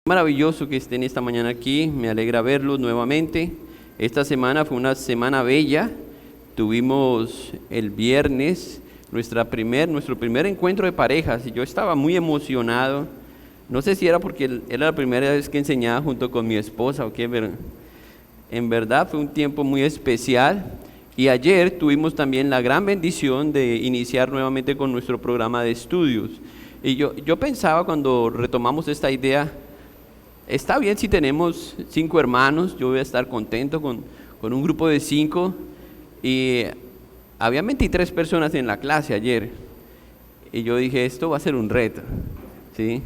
Maravilloso que estén esta mañana aquí, me alegra verlos nuevamente. Esta semana fue una semana bella, tuvimos el viernes nuestro primer encuentro de parejas y yo estaba muy emocionado. No sé si era porque era la primera vez que enseñaba junto con mi esposa o qué, pero en verdad fue un tiempo muy especial. Y ayer tuvimos también la gran bendición de iniciar nuevamente con nuestro programa de estudios. Y yo pensaba cuando retomamos esta idea, está bien si tenemos 5 hermanos, yo voy a estar contento con un grupo de 5. Y había 23 personas en la clase ayer. Y yo dije, esto va a ser un reto, ¿sí?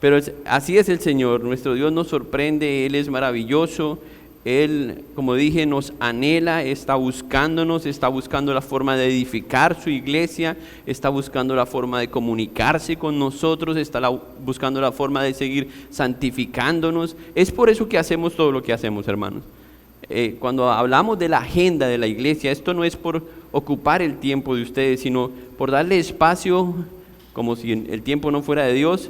Pero así es el Señor, nuestro Dios nos sorprende, Él es maravilloso. Él, como dije, nos anhela, está buscándonos, está buscando la forma de edificar su iglesia, está buscando la forma de comunicarse con nosotros, está buscando la forma de seguir santificándonos. Es por eso que hacemos todo lo que hacemos, hermanos. Cuando hablamos de la agenda de la iglesia, esto no es por ocupar el tiempo de ustedes, sino por darle espacio, como si el tiempo no fuera de Dios,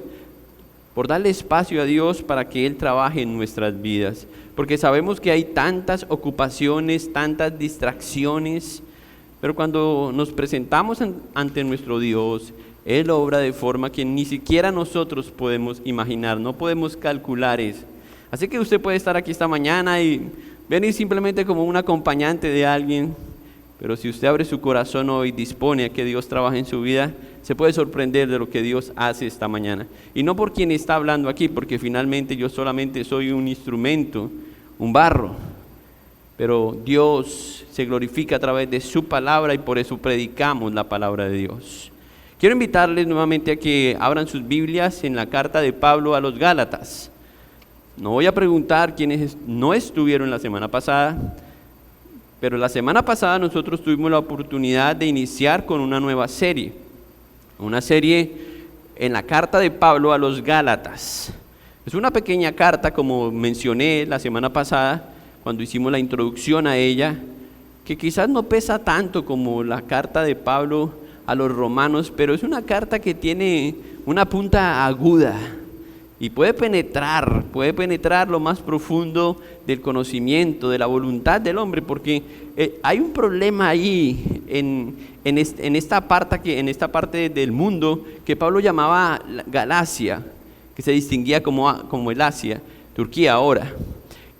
por darle espacio a Dios para que Él trabaje en nuestras vidas. Porque sabemos que hay tantas ocupaciones, tantas distracciones, pero cuando nos presentamos ante nuestro Dios, Él obra de forma que ni siquiera nosotros podemos imaginar, no podemos calcular eso. Así que usted puede estar aquí esta mañana y venir simplemente como un acompañante de alguien, pero si usted abre su corazón hoy, dispone a que Dios trabaje en su vida, se puede sorprender de lo que Dios hace esta mañana. Y no por quien está hablando aquí, porque finalmente yo solamente soy un instrumento, un barro. Pero Dios se glorifica a través de su palabra y por eso predicamos la palabra de Dios. Quiero invitarles nuevamente a que abran sus Biblias en la carta de Pablo a los Gálatas. No voy a preguntar quiénes no estuvieron la semana pasada, pero la semana pasada nosotros tuvimos la oportunidad de iniciar con una nueva serie. Una serie en la carta de Pablo a los Gálatas. Es una pequeña carta, como mencioné la semana pasada, cuando hicimos la introducción a ella, que quizás no pesa tanto como la carta de Pablo a los romanos, pero es una carta que tiene una punta aguda y puede penetrar lo más profundo del conocimiento, de la voluntad del hombre, porque hay un problema ahí en esta parte del mundo que Pablo llamaba Galacia, que se distinguía como el Asia, Turquía ahora.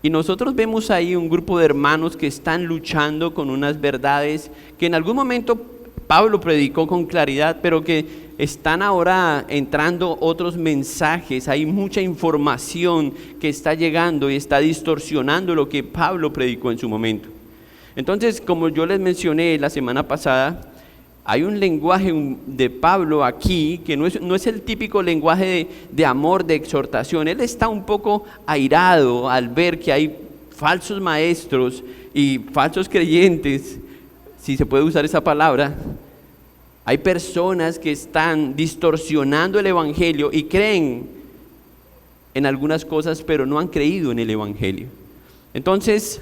Y nosotros vemos ahí un grupo de hermanos que están luchando con unas verdades que en algún momento Pablo predicó con claridad, pero que están ahora entrando otros mensajes, hay mucha información que está llegando y está distorsionando lo que Pablo predicó en su momento. Entonces, como yo les mencioné la semana pasada, hay un lenguaje de Pablo aquí que no es el típico lenguaje de amor, de exhortación. Él está un poco airado al ver que hay falsos maestros y falsos creyentes, si se puede usar esa palabra. Hay personas que están distorsionando el evangelio y creen en algunas cosas, pero no han creído en el evangelio. Entonces,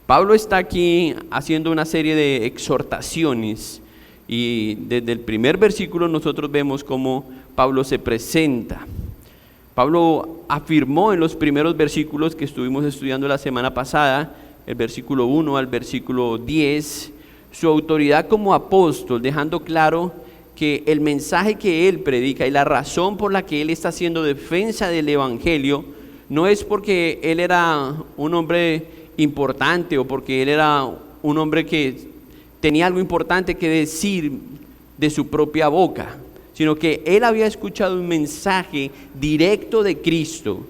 Pablo está aquí haciendo una serie de exhortaciones y desde el primer versículo nosotros vemos cómo Pablo se presenta. Pablo afirmó en los primeros versículos que estuvimos estudiando la semana pasada, el versículo 1 al versículo 10, su autoridad como apóstol, dejando claro que el mensaje que él predica y la razón por la que él está haciendo defensa del evangelio no es porque él era un hombre importante o porque él era un hombre que tenía algo importante que decir de su propia boca, sino que él había escuchado un mensaje directo de Cristo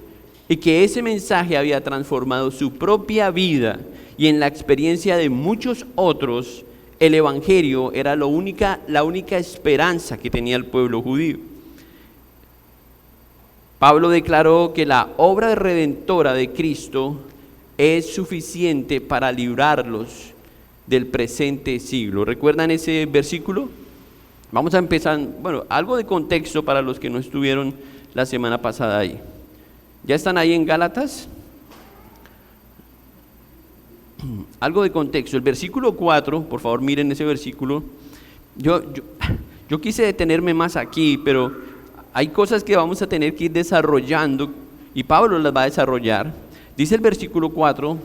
y que ese mensaje había transformado su propia vida, y en la experiencia de muchos otros el evangelio era la única esperanza que tenía el pueblo judío. Pablo declaró que la obra redentora de Cristo es suficiente para librarlos del presente siglo. ¿Recuerdan ese versículo? Vamos a empezar, algo de contexto para los que no estuvieron la semana pasada ahí. ¿Ya están ahí en Gálatas? Algo de contexto. El versículo 4, por favor miren ese versículo. Yo quise detenerme más aquí, pero hay cosas que vamos a tener que ir desarrollando y Pablo las va a desarrollar. Dice el versículo 4,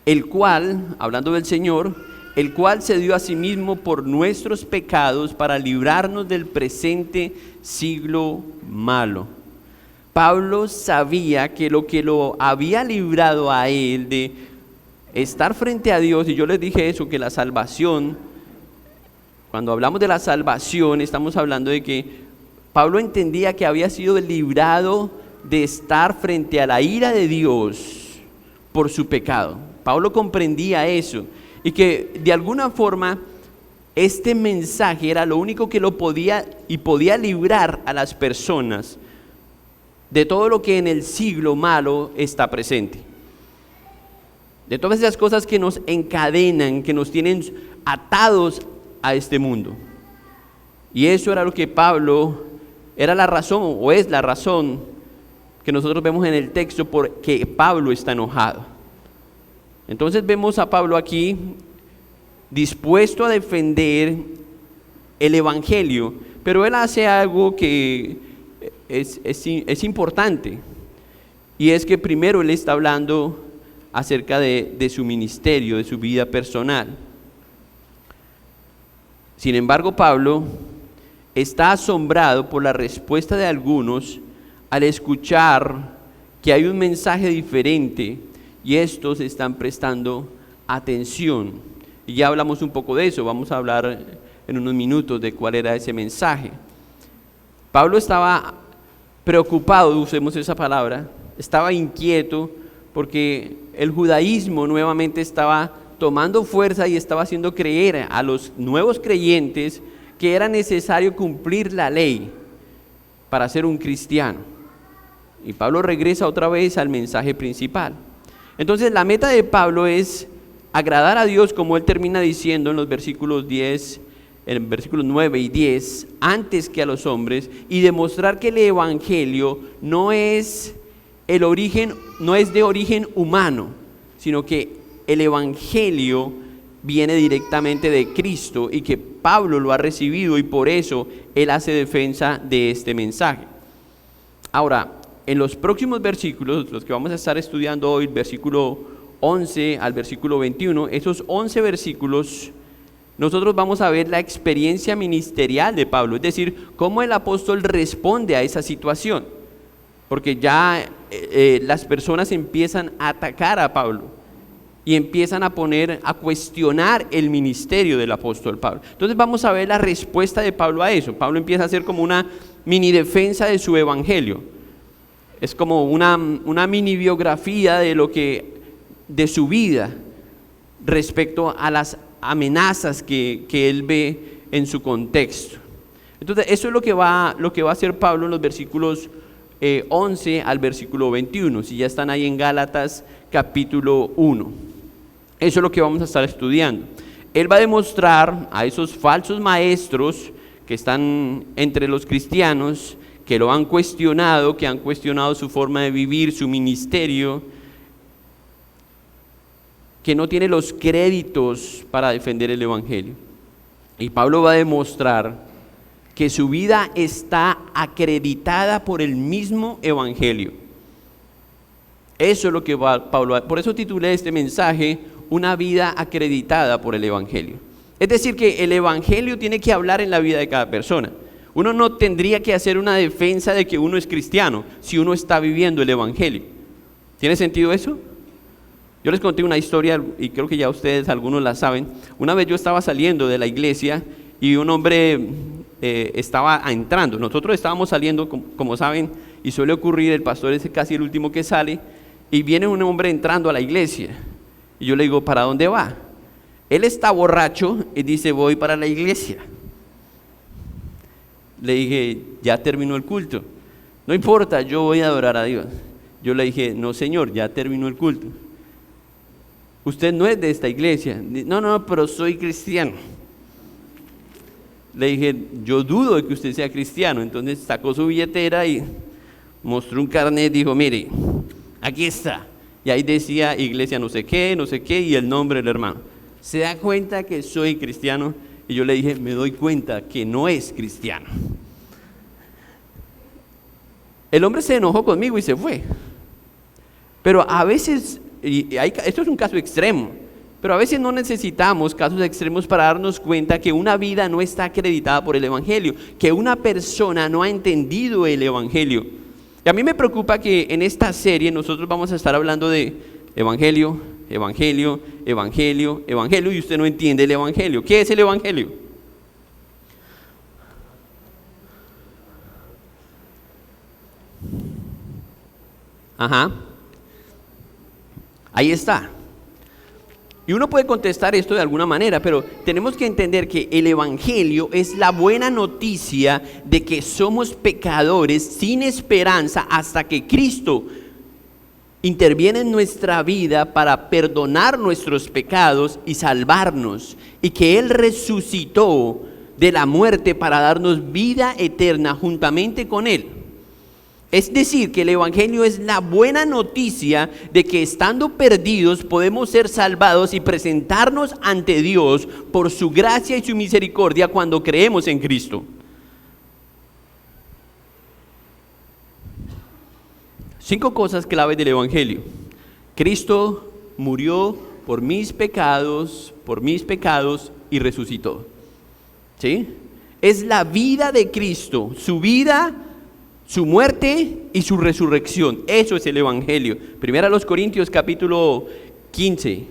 el cual, hablando del Señor, el cual se dio a sí mismo por nuestros pecados para librarnos del presente siglo malo. Pablo sabía que lo había librado a él de estar frente a Dios, y yo les dije eso, que la salvación, cuando hablamos de la salvación, estamos hablando de que Pablo entendía que había sido librado de estar frente a la ira de Dios por su pecado. Pablo comprendía eso, y que de alguna forma este mensaje era lo único que lo podía librar a las personas de todo lo que en el siglo malo está presente, de todas esas cosas que nos encadenan, que nos tienen atados a este mundo. Y eso era lo que Pablo, era la razón, o es la razón que nosotros vemos en el texto por que Pablo está enojado. Entonces vemos a Pablo aquí dispuesto a defender el evangelio, pero él hace algo que es importante, y es que primero él está hablando acerca de su ministerio, de su vida personal. Sin embargo, Pablo está asombrado por la respuesta de algunos al escuchar que hay un mensaje diferente, y estos están prestando atención. Y ya hablamos un poco de eso, vamos a hablar en unos minutos de cuál era ese mensaje. Pablo estaba preocupado, usemos esa palabra, estaba inquieto porque el judaísmo nuevamente estaba tomando fuerza y estaba haciendo creer a los nuevos creyentes que era necesario cumplir la ley para ser un cristiano. Y Pablo regresa otra vez al mensaje principal. Entonces la meta de Pablo es agradar a Dios, como él termina diciendo en los versículos 10, en versículos 9 y 10, antes que a los hombres, y demostrar que el evangelio no es de origen humano, sino que el evangelio viene directamente de Cristo y que Pablo lo ha recibido, y por eso él hace defensa de este mensaje. Ahora, en los próximos versículos, los que vamos a estar estudiando hoy, versículo 11 al versículo 21, esos 11 versículos, nosotros vamos a ver la experiencia ministerial de Pablo, es decir, cómo el apóstol responde a esa situación, porque ya las personas empiezan a atacar a Pablo y empiezan a cuestionar el ministerio del apóstol Pablo. Entonces vamos a ver la respuesta de Pablo a eso. Pablo empieza a hacer como una mini defensa de su evangelio. Es como una mini biografía de su vida respecto a las amenazas que él ve en su contexto. Entonces eso es lo que va a hacer Pablo en los versículos 11 al versículo 21, si ya están ahí en Gálatas capítulo 1. Eso es lo que vamos a estar estudiando. Él va a demostrar a esos falsos maestros que están entre los cristianos, que lo han cuestionado, que han cuestionado su forma de vivir, su ministerio, que no tiene los créditos para defender el evangelio. Y Pablo va a demostrar que su vida está acreditada por el mismo evangelio. Eso es lo que Pablo, por eso titulé este mensaje, una vida acreditada por el evangelio. Es decir, que el evangelio tiene que hablar en la vida de cada persona. Uno no tendría que hacer una defensa de que uno es cristiano si uno está viviendo el evangelio. ¿Tiene sentido eso? Yo les conté una historia y creo que ya ustedes algunos la saben. Una vez yo estaba saliendo de la iglesia y un hombre estaba entrando. Nosotros estábamos saliendo, como saben, y suele ocurrir, el pastor es casi el último que sale, y viene un hombre entrando a la iglesia. Y yo le digo, ¿para dónde va? Él está borracho y dice, voy para la iglesia. Le dije, ya terminó el culto. No importa, yo voy a adorar a Dios. Yo le dije, no señor, ya terminó el culto. Usted no es de esta iglesia. No, pero soy cristiano. Le dije, yo dudo de que usted sea cristiano. Entonces sacó su billetera y mostró un carnet y dijo, mire, aquí está. Y ahí decía iglesia no sé qué y el nombre del hermano. ¿Se da cuenta que soy cristiano? Y yo le dije, me doy cuenta que no es cristiano. El hombre se enojó conmigo y se fue. Pero a veces, esto es un caso extremo, pero a veces no necesitamos casos extremos para darnos cuenta que una vida no está acreditada por el Evangelio, que una persona no ha entendido el Evangelio. Y a mí me preocupa que en esta serie nosotros vamos a estar hablando de Evangelio, Evangelio, Evangelio, Evangelio, y usted no entiende el Evangelio. ¿Qué es el Evangelio? Ajá. Ahí está. Y uno puede contestar esto de alguna manera, pero tenemos que entender que el Evangelio es la buena noticia de que somos pecadores sin esperanza hasta que Cristo interviene en nuestra vida para perdonar nuestros pecados y salvarnos, y que Él resucitó de la muerte para darnos vida eterna juntamente con Él. Es decir, que el Evangelio es la buena noticia de que estando perdidos podemos ser salvados y presentarnos ante Dios por su gracia y su misericordia cuando creemos en Cristo. 5 cosas claves del Evangelio. Cristo murió por mis pecados y resucitó. ¿Sí? Es la vida de Cristo, su vida, su muerte y su resurrección. Eso es el Evangelio. Primera a los Corintios capítulo 15,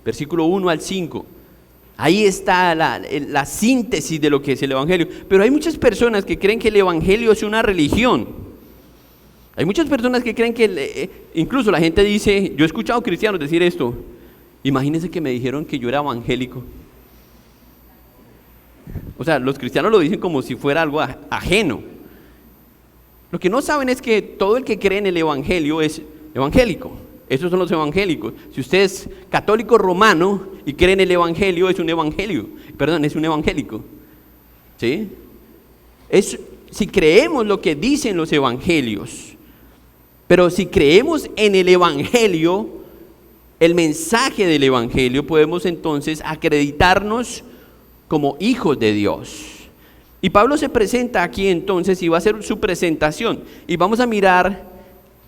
versículo 1 al 5. Ahí está la síntesis de lo que es el Evangelio. Pero hay muchas personas que creen que el Evangelio es una religión. Hay muchas personas que creen que, incluso la gente dice, yo he escuchado cristianos decir esto: imagínense que me dijeron que yo era evangélico. O sea, los cristianos lo dicen como si fuera algo ajeno. Lo que no saben es que todo el que cree en el Evangelio es evangélico. Esos son los evangélicos. Si usted es católico romano y cree en el Evangelio, es un evangélico. ¿Sí? Si creemos lo que dicen los evangelios, pero si creemos en el Evangelio, el mensaje del Evangelio, podemos entonces acreditarnos como hijos de Dios. Y Pablo se presenta aquí entonces y va a hacer su presentación. Y vamos a mirar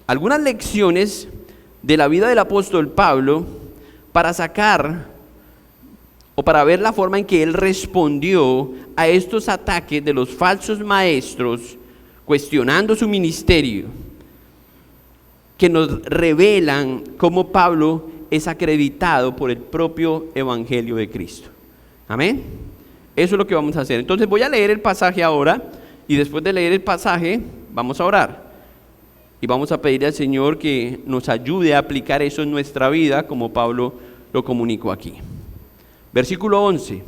algunas lecciones de la vida del apóstol Pablo para sacar o para ver la forma en que él respondió a estos ataques de los falsos maestros, cuestionando su ministerio, que nos revelan cómo Pablo es acreditado por el propio Evangelio de Cristo. Amén. Eso es lo que vamos a hacer. Entonces voy a leer el pasaje ahora, y después de leer el pasaje vamos a orar. Y vamos a pedirle al Señor que nos ayude a aplicar eso en nuestra vida, como Pablo lo comunicó aquí. Versículo 11.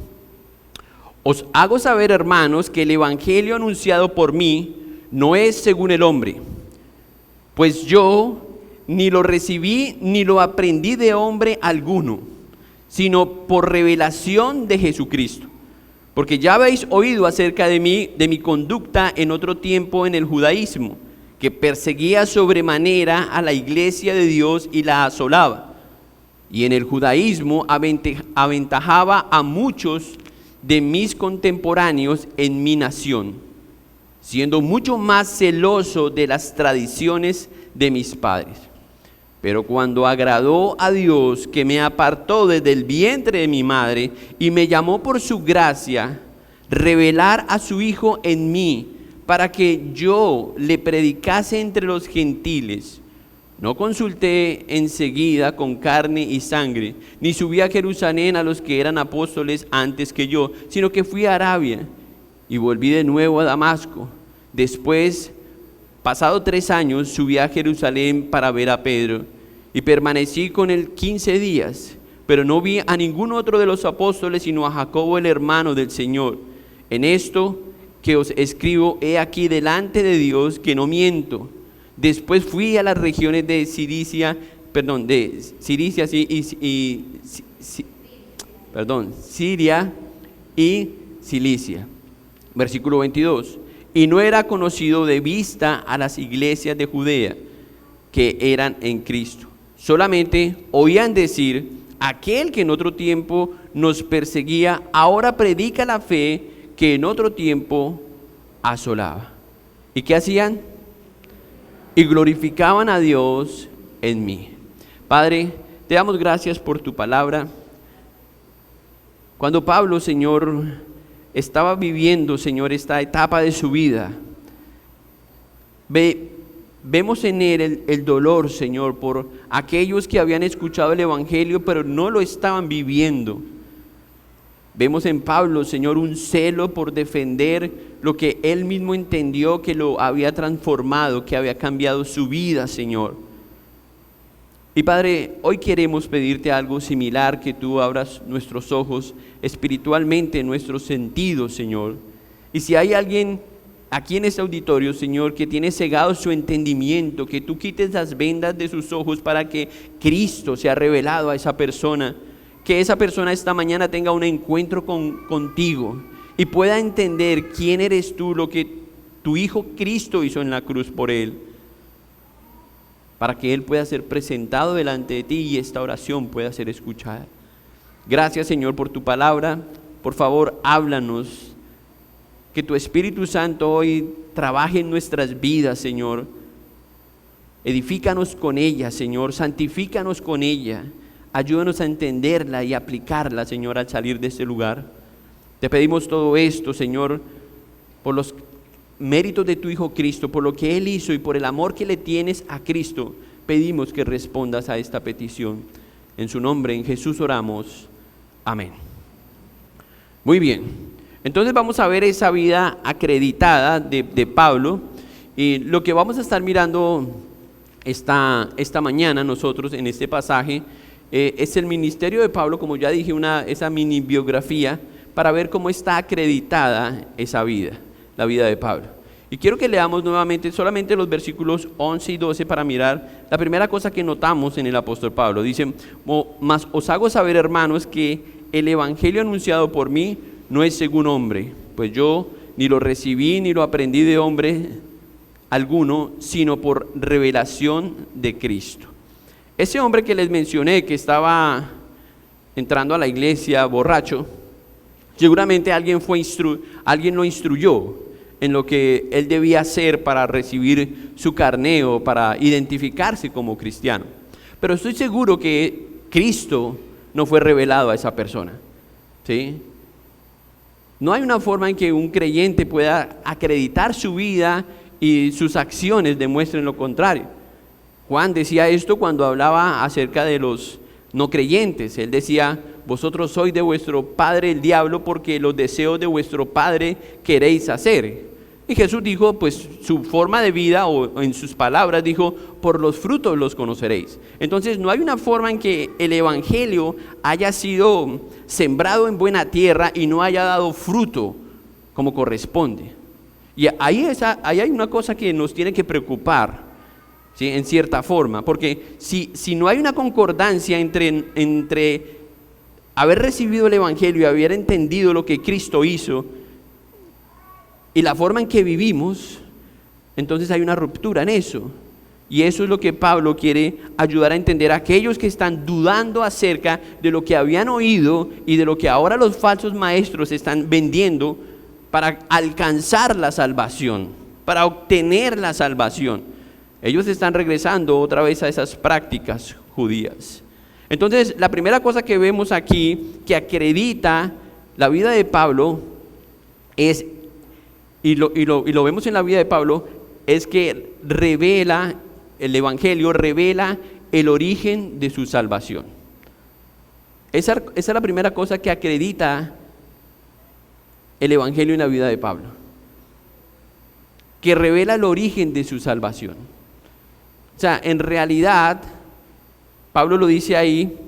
Os hago saber, hermanos, que el Evangelio anunciado por mí no es según el hombre, pues yo ni lo recibí ni lo aprendí de hombre alguno, sino por revelación de Jesucristo. Porque ya habéis oído acerca de mí, de mi conducta en otro tiempo en el judaísmo, que perseguía sobremanera a la iglesia de Dios y la asolaba. Y en el judaísmo aventajaba a muchos de mis contemporáneos en mi nación, siendo mucho más celoso de las tradiciones de mis padres. Pero cuando agradó a Dios, que me apartó desde el vientre de mi madre y me llamó por su gracia, revelar a su Hijo en mí, para que yo le predicase entre los gentiles, no consulté enseguida con carne y sangre, ni subí a Jerusalén a los que eran apóstoles antes que yo, sino que fui a Arabia y volví de nuevo a Damasco. Después, pasado 3 años, subí a Jerusalén para ver a Pedro y permanecí con él 15 días, pero no vi a ningún otro de los apóstoles sino a Jacobo, el hermano del Señor. En esto que os escribo, he aquí delante de Dios que no miento. Después fui a las regiones de Siria y Cilicia. Versículo 22. Y no era conocido de vista a las iglesias de Judea que eran en Cristo. Solamente oían decir: aquel que en otro tiempo nos perseguía, ahora predica la fe que en otro tiempo asolaba. ¿Y qué hacían? y glorificaban a Dios en mí. Padre, te damos gracias por tu palabra. Cuando Pablo, Señor, estaba viviendo, Señor, esta etapa de su vida, vemos en él el dolor, Señor, por aquellos que habían escuchado el Evangelio, pero no lo estaban viviendo. Vemos en Pablo, Señor, un celo por defender lo que él mismo entendió que lo había transformado, que había cambiado su vida, Señor. Y Padre, hoy queremos pedirte algo similar, que tú abras nuestros ojos espiritualmente, nuestros sentidos, Señor. Y si hay alguien aquí en este auditorio, Señor, que tiene cegado su entendimiento, que tú quites las vendas de sus ojos para que Cristo sea revelado a esa persona, que esa persona esta mañana tenga un encuentro contigo y pueda entender quién eres tú, lo que tu Hijo Cristo hizo en la cruz por él, para que él pueda ser presentado delante de ti y esta oración pueda ser escuchada. Gracias, Señor, por tu palabra. Por favor, háblanos. Que tu Espíritu Santo hoy trabaje en nuestras vidas, Señor. Edifícanos con ella, Señor. Santifícanos con ella. Ayúdanos a entenderla y aplicarla, Señor, al salir de este lugar. Te pedimos todo esto, Señor, por los méritos de tu Hijo Cristo, por lo que Él hizo y por el amor que le tienes a Cristo. Pedimos que respondas a esta petición. En su nombre, en Jesús oramos. Amén. Muy bien. Entonces vamos a ver esa vida acreditada de Pablo. Y lo que vamos a estar mirando esta mañana nosotros en este pasaje es el ministerio de Pablo, como ya dije, esa mini biografía, para ver cómo está acreditada esa vida, la vida de Pablo. Y quiero que leamos nuevamente solamente los versículos 11 y 12 para mirar la primera cosa que notamos en el apóstol Pablo. Dice: mas os hago saber, hermanos, que el evangelio anunciado por mí no es según hombre, pues yo ni lo recibí ni lo aprendí de hombre alguno, sino por revelación de Cristo. Ese hombre que les mencioné, que estaba entrando a la iglesia borracho, seguramente alguien lo instruyó en lo que él debía hacer para recibir su carneo, para identificarse como cristiano. Pero estoy seguro que Cristo no fue revelado a esa persona, ¿sí? No hay una forma en que un creyente pueda acreditar su vida y sus acciones demuestren lo contrario. Juan decía esto cuando hablaba acerca de los no creyentes. Él decía: vosotros sois de vuestro padre el diablo, porque los deseos de vuestro padre queréis hacer. Y Jesús dijo, pues su forma de vida, o en sus palabras dijo: por los frutos los conoceréis. Entonces no hay una forma en que el evangelio haya sido sembrado en buena tierra y no haya dado fruto como corresponde. Y ahí hay una cosa que nos tiene que preocupar, ¿sí? En cierta forma, porque si no hay una concordancia entre haber recibido el evangelio y haber entendido lo que Cristo hizo y la forma en que vivimos, entonces hay una ruptura en eso. Y eso es lo que Pablo quiere ayudar a entender a aquellos que están dudando acerca de lo que habían oído y de lo que ahora los falsos maestros están vendiendo para alcanzar la salvación, para obtener la salvación. Ellos están regresando otra vez a esas prácticas judías. Entonces, la primera cosa que vemos aquí que acredita la vida de Pablo es, y lo vemos en la vida de Pablo, es que revela, el evangelio revela el origen de su salvación. Esa es la primera cosa que acredita el evangelio en la vida de Pablo, que revela el origen de su salvación. O sea, en realidad, Pablo lo dice ahí,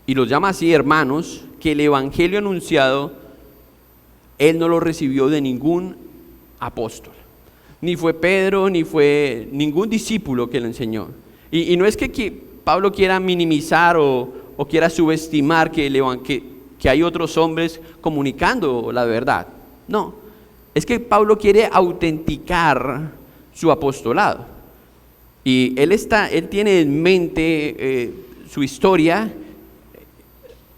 y los llama así hermanos, que el evangelio anunciado, él no lo recibió de ningún apóstol. Ni fue Pedro, ni fue ningún discípulo que lo enseñó. Y no es que Pablo quiera minimizar o quiera subestimar que hay otros hombres comunicando la verdad. No, es que Pablo quiere autenticar su apostolado. Y él tiene en mente su historia,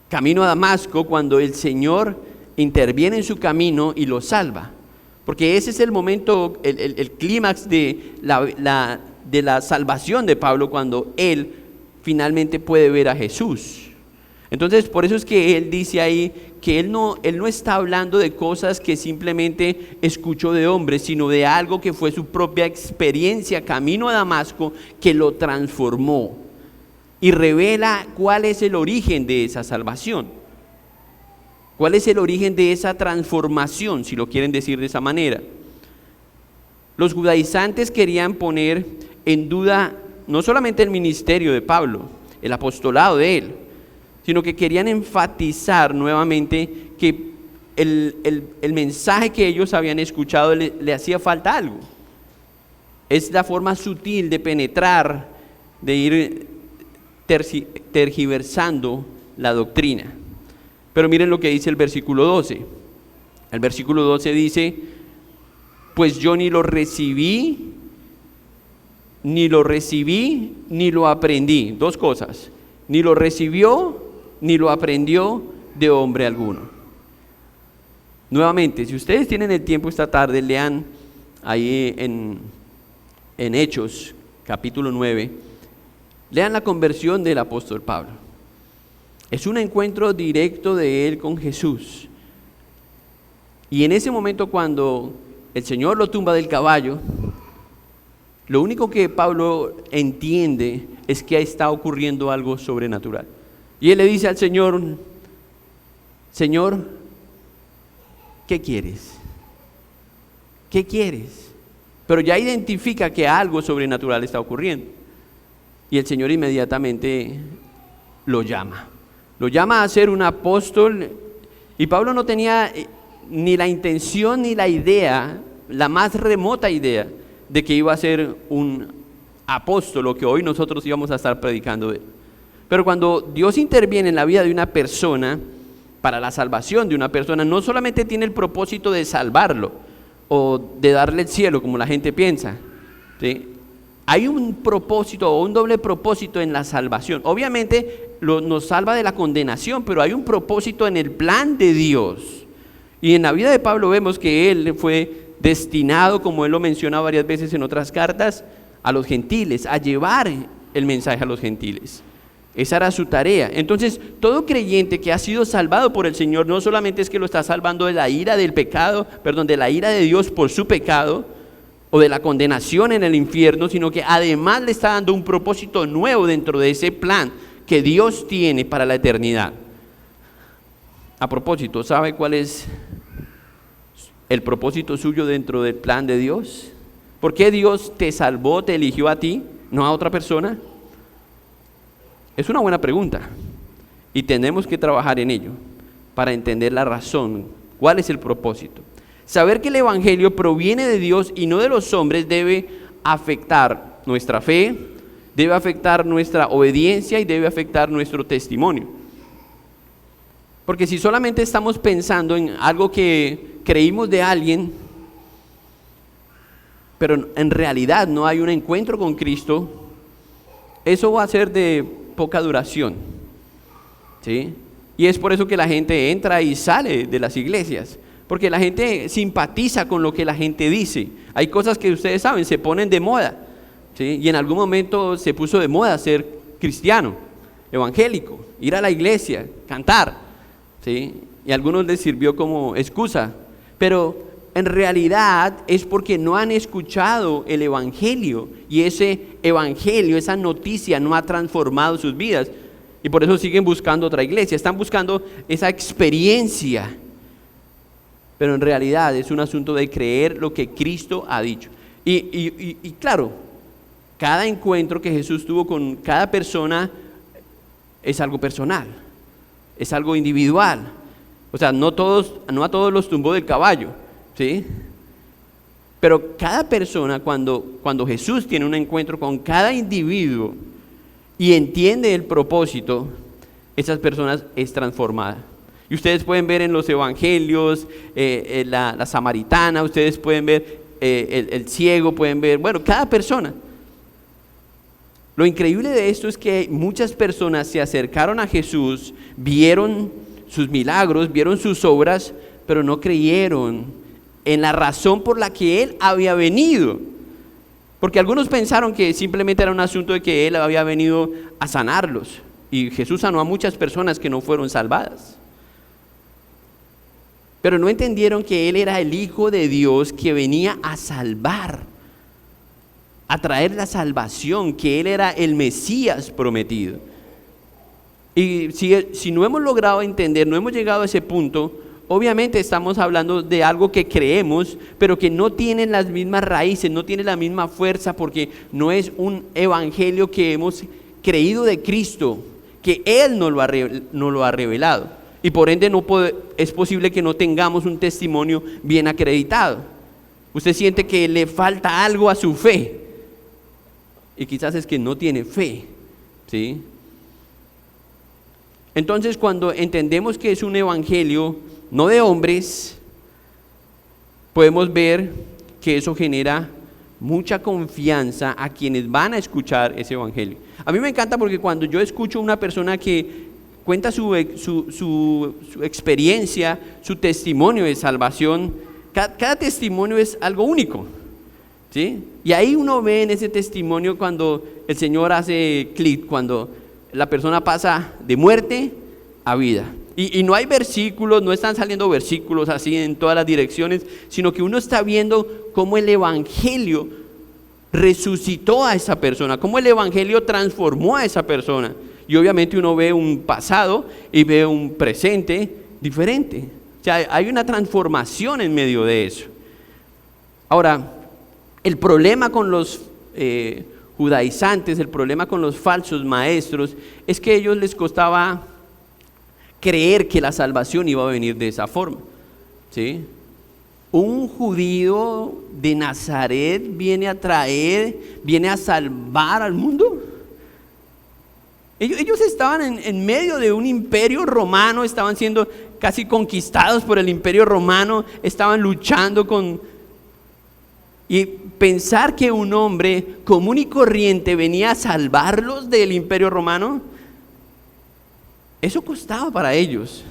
camino a Damasco, cuando el Señor interviene en su camino y lo salva. Porque ese es el momento, el clímax de la salvación de Pablo, cuando él finalmente puede ver a Jesús. Entonces, por eso es que él dice ahí que él no está hablando de cosas que simplemente escuchó de hombres, sino de algo que fue su propia experiencia camino a Damasco, que lo transformó y revela cuál es el origen de esa salvación, cuál es el origen de esa transformación, si lo quieren decir de esa manera. Los judaizantes querían poner en duda no solamente el ministerio de Pablo, el apostolado de él, sino que querían enfatizar nuevamente que el mensaje que ellos habían escuchado le hacía falta algo. Es la forma sutil de penetrar, de ir tergiversando la doctrina. Pero miren lo que dice el versículo 12. El versículo 12 dice: pues yo ni lo recibí, ni lo aprendí. Dos cosas: ni lo recibió, ni lo aprendió de hombre alguno. Nuevamente, si ustedes tienen el tiempo esta tarde, lean ahí en Hechos, capítulo 9, lean la conversión del apóstol Pablo. Es un encuentro directo de él con Jesús. Y en ese momento, cuando el Señor lo tumba del caballo, lo único que Pablo entiende es que está ocurriendo algo sobrenatural. Y él le dice al Señor: Señor, ¿qué quieres? ¿Qué quieres? Pero ya identifica que algo sobrenatural está ocurriendo. Y el Señor inmediatamente lo llama a ser un apóstol. Y Pablo no tenía ni la intención ni la idea, la más remota idea, de que iba a ser un apóstol, o que hoy nosotros íbamos a estar predicando de él. Pero cuando Dios interviene en la vida de una persona, para la salvación de una persona, no solamente tiene el propósito de salvarlo o de darle el cielo, como la gente piensa, ¿sí? Hay un propósito o un doble propósito en la salvación. Obviamente nos salva de la condenación, pero hay un propósito en el plan de Dios. Y en la vida de Pablo vemos que él fue destinado, como él lo menciona varias veces en otras cartas, a los gentiles, a llevar el mensaje a los gentiles. Esa era su tarea. Entonces, todo creyente que ha sido salvado por el Señor, no solamente es que lo está salvando de la ira del pecado, de la ira de Dios por su pecado, o de la condenación en el infierno, sino que además le está dando un propósito nuevo dentro de ese plan que Dios tiene para la eternidad. A propósito, ¿sabe cuál es el propósito suyo dentro del plan de Dios? ¿Por qué Dios te salvó, te eligió a ti, no a otra persona? Es una buena pregunta y tenemos que trabajar en ello para entender la razón, cuál es el propósito. Saber que el evangelio proviene de Dios y no de los hombres debe afectar nuestra fe, debe afectar nuestra obediencia y debe afectar nuestro testimonio. Porque si solamente estamos pensando en algo que creímos de alguien, pero en realidad no hay un encuentro con Cristo, eso va a ser de poca duración, ¿sí? Y es por eso que la gente entra y sale de las iglesias, porque la gente simpatiza con lo que la gente dice. Hay cosas que ustedes saben, se ponen de moda, ¿sí? Y en algún momento se puso de moda ser cristiano, evangélico, ir a la iglesia, cantar, ¿sí? Y a algunos les sirvió como excusa, pero en realidad es porque no han escuchado el evangelio, y ese evangelio, esa noticia no ha transformado sus vidas, y por eso siguen buscando otra iglesia, están buscando esa experiencia, pero en realidad es un asunto de creer lo que Cristo ha dicho. Y claro, cada encuentro que Jesús tuvo con cada persona es algo personal, es algo individual. O sea, no a todos los tumbó del caballo, ¿sí? Pero cada persona, cuando Jesús tiene un encuentro con cada individuo y entiende el propósito, esas personas es transformada. Y ustedes pueden ver en los evangelios, la samaritana, ustedes pueden ver el ciego, pueden ver, bueno, cada persona. Lo increíble de esto es que muchas personas se acercaron a Jesús, vieron sus milagros, vieron sus obras, pero no creyeron en la razón por la que Él había venido. Porque algunos pensaron que simplemente era un asunto de que Él había venido a sanarlos. Y Jesús sanó a muchas personas que no fueron salvadas. Pero no entendieron que Él era el Hijo de Dios que venía a salvar, a traer la salvación, que Él era el Mesías prometido. Y si no hemos logrado entender, no hemos llegado a ese punto, obviamente estamos hablando de algo que creemos, pero que no tiene las mismas raíces, no tiene la misma fuerza, porque no es un evangelio que hemos creído de Cristo, que Él nos lo ha revelado. Y por ende es posible que no tengamos un testimonio bien acreditado. Usted siente que le falta algo a su fe, y quizás es que no tiene fe, ¿sí? Entonces, cuando entendemos que es un evangelio no de hombres, podemos ver que eso genera mucha confianza a quienes van a escuchar ese evangelio. A mí me encanta porque cuando yo escucho a una persona que cuenta su experiencia, su testimonio de salvación, cada testimonio es algo único, ¿sí? Y ahí uno ve en ese testimonio cuando el Señor hace clic, cuando la persona pasa de muerte a vida. Y no hay versículos, no están saliendo versículos así en todas las direcciones, sino que uno está viendo cómo el evangelio resucitó a esa persona, cómo el evangelio transformó a esa persona. Y obviamente uno ve un pasado y ve un presente diferente. O sea, hay una transformación en medio de eso. Ahora, el problema con los judaizantes, el problema con los falsos maestros, es que a ellos les costaba creer que la salvación iba a venir de esa forma, ¿sí? Un judío de Nazaret viene a salvar al mundo. Ellos estaban en medio de un imperio romano, estaban siendo casi conquistados por el imperio romano, estaban luchando y pensar que un hombre común y corriente venía a salvarlos del imperio romano, eso costaba para ellos.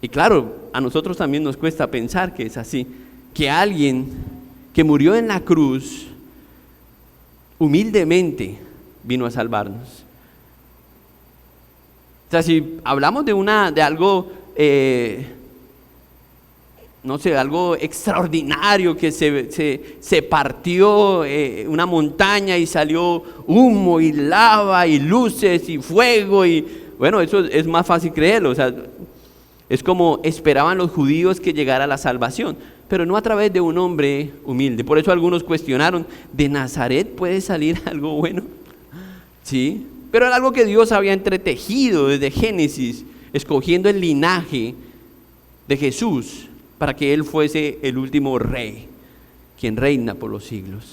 Y claro, a nosotros también nos cuesta pensar que es así, que alguien que murió en la cruz humildemente vino a salvarnos. O sea, si hablamos de algo, no sé, algo extraordinario, que se partió una montaña y salió humo y lava y luces y fuego, y bueno, eso es más fácil creerlo. O sea, es como esperaban los judíos que llegara la salvación, pero no a través de un hombre humilde. Por eso algunos cuestionaron, ¿de Nazaret puede salir algo bueno? Sí, pero era algo que Dios había entretejido desde Génesis, escogiendo el linaje de Jesús para que Él fuese el último rey, quien reina por los siglos.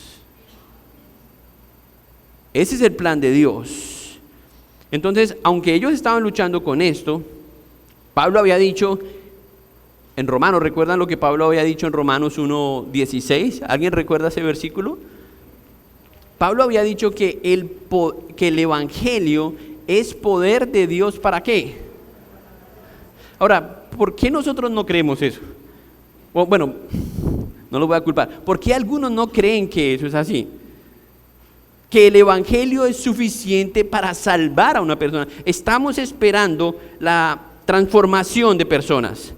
Ese es el plan de Dios. Entonces, aunque ellos estaban luchando con esto, Pablo había dicho en Romanos, ¿recuerdan lo que Pablo había dicho en Romanos 1:16? ¿Alguien recuerda ese versículo? Pablo había dicho que el evangelio es poder de Dios, ¿para qué? Ahora, ¿por qué nosotros no creemos eso? Bueno, no los voy a culpar. ¿Por qué algunos no creen que eso es así? Que el evangelio es suficiente para salvar a una persona. Estamos esperando la transformación de personas.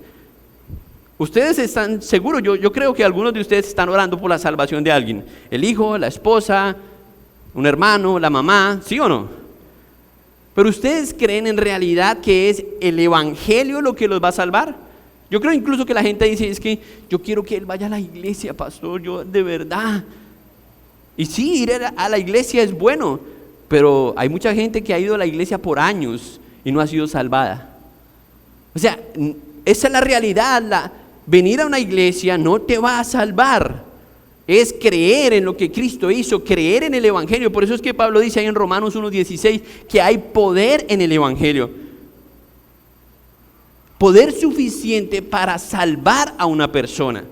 Ustedes están seguros, yo creo que algunos de ustedes están orando por la salvación de alguien. El hijo, la esposa, un hermano, la mamá, ¿sí o no? Pero ustedes creen en realidad que es el evangelio lo que los va a salvar. Yo creo incluso que la gente dice, es que yo quiero que él vaya a la iglesia, pastor, yo de verdad. Y sí, ir a la iglesia es bueno, pero hay mucha gente que ha ido a la iglesia por años y no ha sido salvada. O sea, esa es la realidad. Venir a una iglesia no te va a salvar. Es creer en lo que Cristo hizo, creer en el evangelio. Por eso es que Pablo dice ahí en Romanos 1:16 que hay poder en el evangelio. Poder suficiente para salvar a una persona.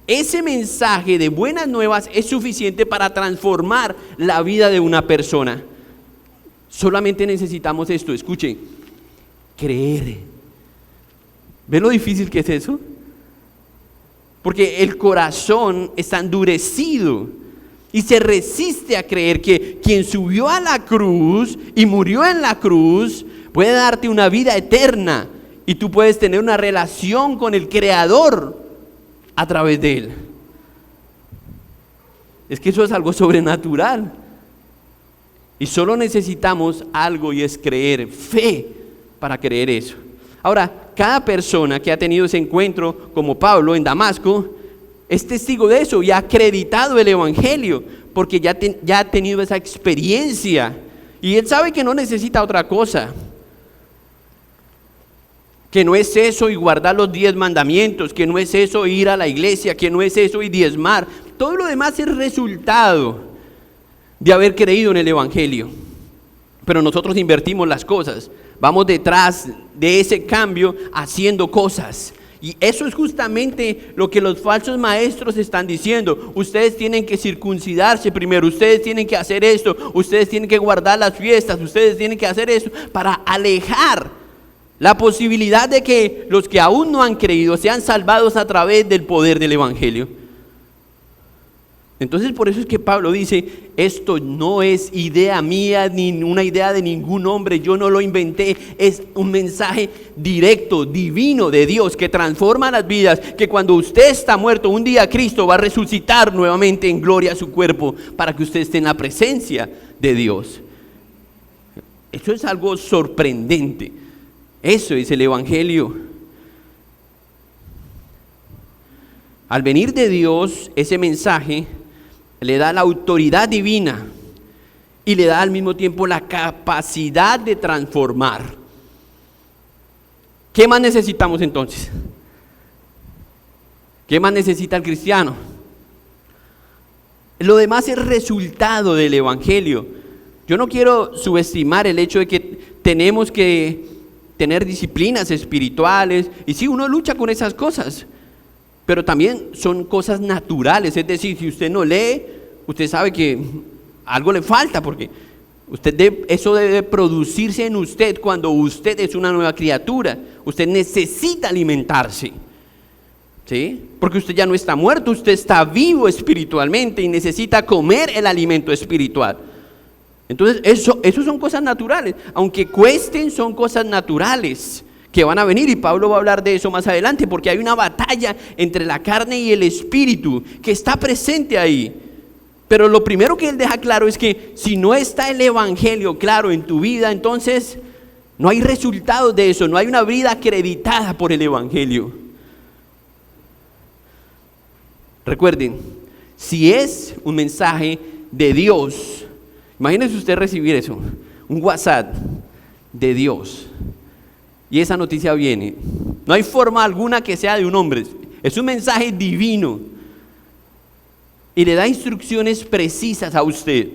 Ese mensaje de buenas nuevas es suficiente para transformar la vida de una persona. Solamente necesitamos esto, escuchen, creer. ¿Ven lo difícil que es eso? porque el corazón está endurecido y se resiste a creer que quien subió a la cruz y murió en la cruz puede darte una vida eterna y tú puedes tener una relación con el Creador a través de Él. Es que eso es algo sobrenatural. Y solo necesitamos algo, y es creer, fe para creer eso. Ahora, cada persona que ha tenido ese encuentro, como Pablo en Damasco, es testigo de eso y ha acreditado el Evangelio, porque ya ha tenido esa experiencia. Y él sabe que no necesita otra cosa. Que no es eso y guardar los 10 mandamientos, que no es eso ir a la iglesia, que no es eso y diezmar. Todo lo demás es resultado de haber creído en el Evangelio. Pero nosotros invertimos las cosas, vamos detrás de ese cambio haciendo cosas. Y eso es justamente lo que los falsos maestros están diciendo. Ustedes tienen que circuncidarse primero, ustedes tienen que hacer esto, ustedes tienen que guardar las fiestas, ustedes tienen que hacer eso, para alejar la posibilidad de que los que aún no han creído sean salvados a través del poder del Evangelio. Entonces por eso es que Pablo dice, esto no es idea mía ni una idea de ningún hombre, yo no lo inventé, es un mensaje directo, divino de Dios que transforma las vidas, que cuando usted está muerto, un día Cristo va a resucitar nuevamente en gloria a su cuerpo para que usted esté en la presencia de Dios. Eso es algo sorprendente, eso es el Evangelio. Al venir de Dios, ese mensaje le da la autoridad divina y le da al mismo tiempo la capacidad de transformar. ¿Qué más necesitamos entonces? ¿Qué más necesita el cristiano? Lo demás es resultado del Evangelio. Yo no quiero subestimar el hecho de que tenemos que tener disciplinas espirituales, y sí, uno lucha con esas cosas, pero también son cosas naturales. Es decir, si usted no lee, usted sabe que algo le falta, porque eso debe producirse en usted cuando usted es una nueva criatura. Usted necesita alimentarse, ¿sí? Porque usted ya no está muerto, usted está vivo espiritualmente y necesita comer el alimento espiritual. Entonces eso son cosas naturales, aunque cuesten, son cosas naturales que van a venir, y Pablo va a hablar de eso más adelante, porque hay una batalla entre la carne y el espíritu que está presente ahí. Pero lo primero que él deja claro es que si no está el Evangelio claro en tu vida, entonces no hay resultados de eso, no hay una vida acreditada por el Evangelio. Recuerden, si es un mensaje de Dios, imagínese usted recibir eso, un WhatsApp de Dios, y esa noticia viene. No hay forma alguna que sea de un hombre. Es un mensaje divino. Y le da instrucciones precisas a usted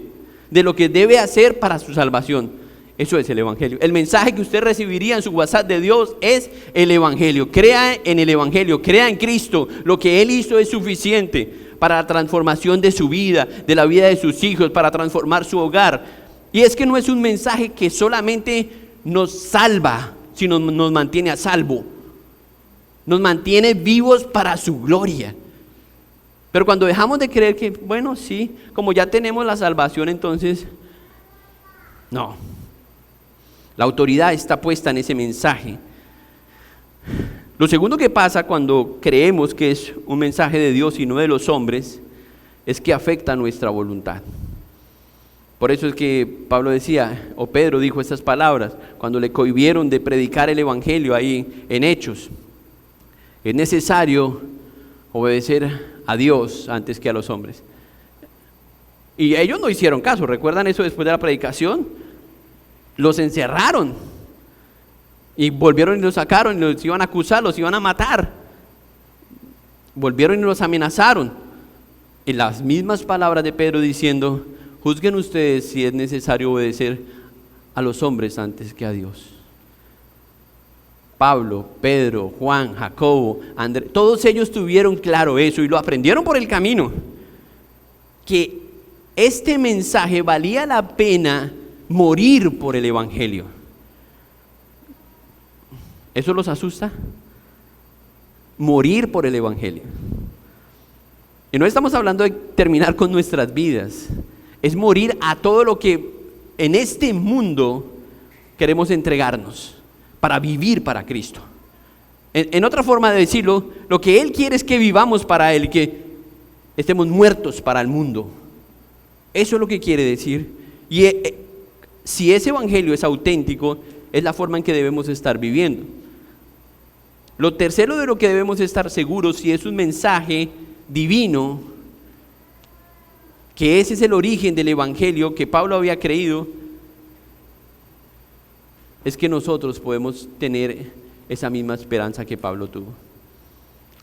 de lo que debe hacer para su salvación. Eso es el Evangelio. El mensaje que usted recibiría en su WhatsApp de Dios es el Evangelio. Crea en el Evangelio, crea en Cristo. Lo que Él hizo es suficiente para la transformación de su vida, de la vida de sus hijos, para transformar su hogar. Y es que no es un mensaje que solamente nos salva, sino nos mantiene a salvo, nos mantiene vivos para su gloria. Pero cuando dejamos de creer que, bueno, sí, como ya tenemos la salvación, entonces, no. La autoridad está puesta en ese mensaje. Lo segundo que pasa cuando creemos que es un mensaje de Dios y no de los hombres, es que afecta nuestra voluntad. Por eso es que Pablo decía, o Pedro dijo estas palabras, cuando le cohibieron de predicar el Evangelio ahí en Hechos. Es necesario obedecer a Dios antes que a los hombres. Y ellos no hicieron caso. ¿Recuerdan eso después de la predicación? Los encerraron y volvieron y los sacaron y los iban a acusar, los iban a matar. Volvieron y los amenazaron. Y las mismas palabras de Pedro diciendo, juzguen ustedes si es necesario obedecer a los hombres antes que a Dios. Pablo, Pedro, Juan, Jacobo, Andrés, todos ellos tuvieron claro eso y lo aprendieron por el camino, que este mensaje valía la pena morir por el Evangelio. ¿Eso los asusta? Morir por el Evangelio. Y no estamos hablando de terminar con nuestras vidas, es morir a todo lo que en este mundo queremos entregarnos para vivir para Cristo. En otra forma de decirlo, lo que Él quiere es que vivamos para Él, que estemos muertos para el mundo. Eso es lo que quiere decir. Y si ese evangelio es auténtico, es la forma en que debemos estar viviendo. Lo tercero de lo que debemos estar seguros, si es un mensaje divino, que ese es el origen del evangelio que Pablo había creído, es que nosotros podemos tener esa misma esperanza que Pablo tuvo.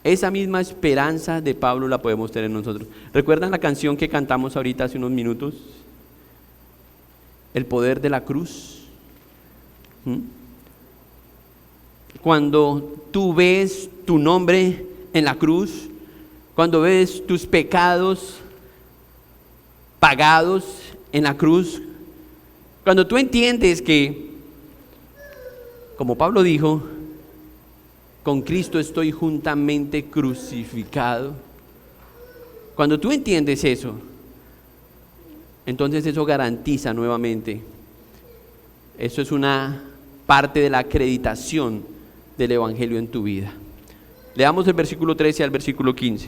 Esa misma esperanza de Pablo la podemos tener nosotros. ¿Recuerdan la canción que cantamos ahorita hace unos minutos? El poder de la cruz. Cuando tú ves tu nombre en la cruz, cuando ves tus pecados pagados en la cruz, cuando tú entiendes que, como Pablo dijo, con Cristo estoy juntamente crucificado. Cuando tú entiendes eso, entonces eso garantiza nuevamente. Eso es una parte de la acreditación del evangelio en tu vida. Leamos el versículo 13 al versículo 15.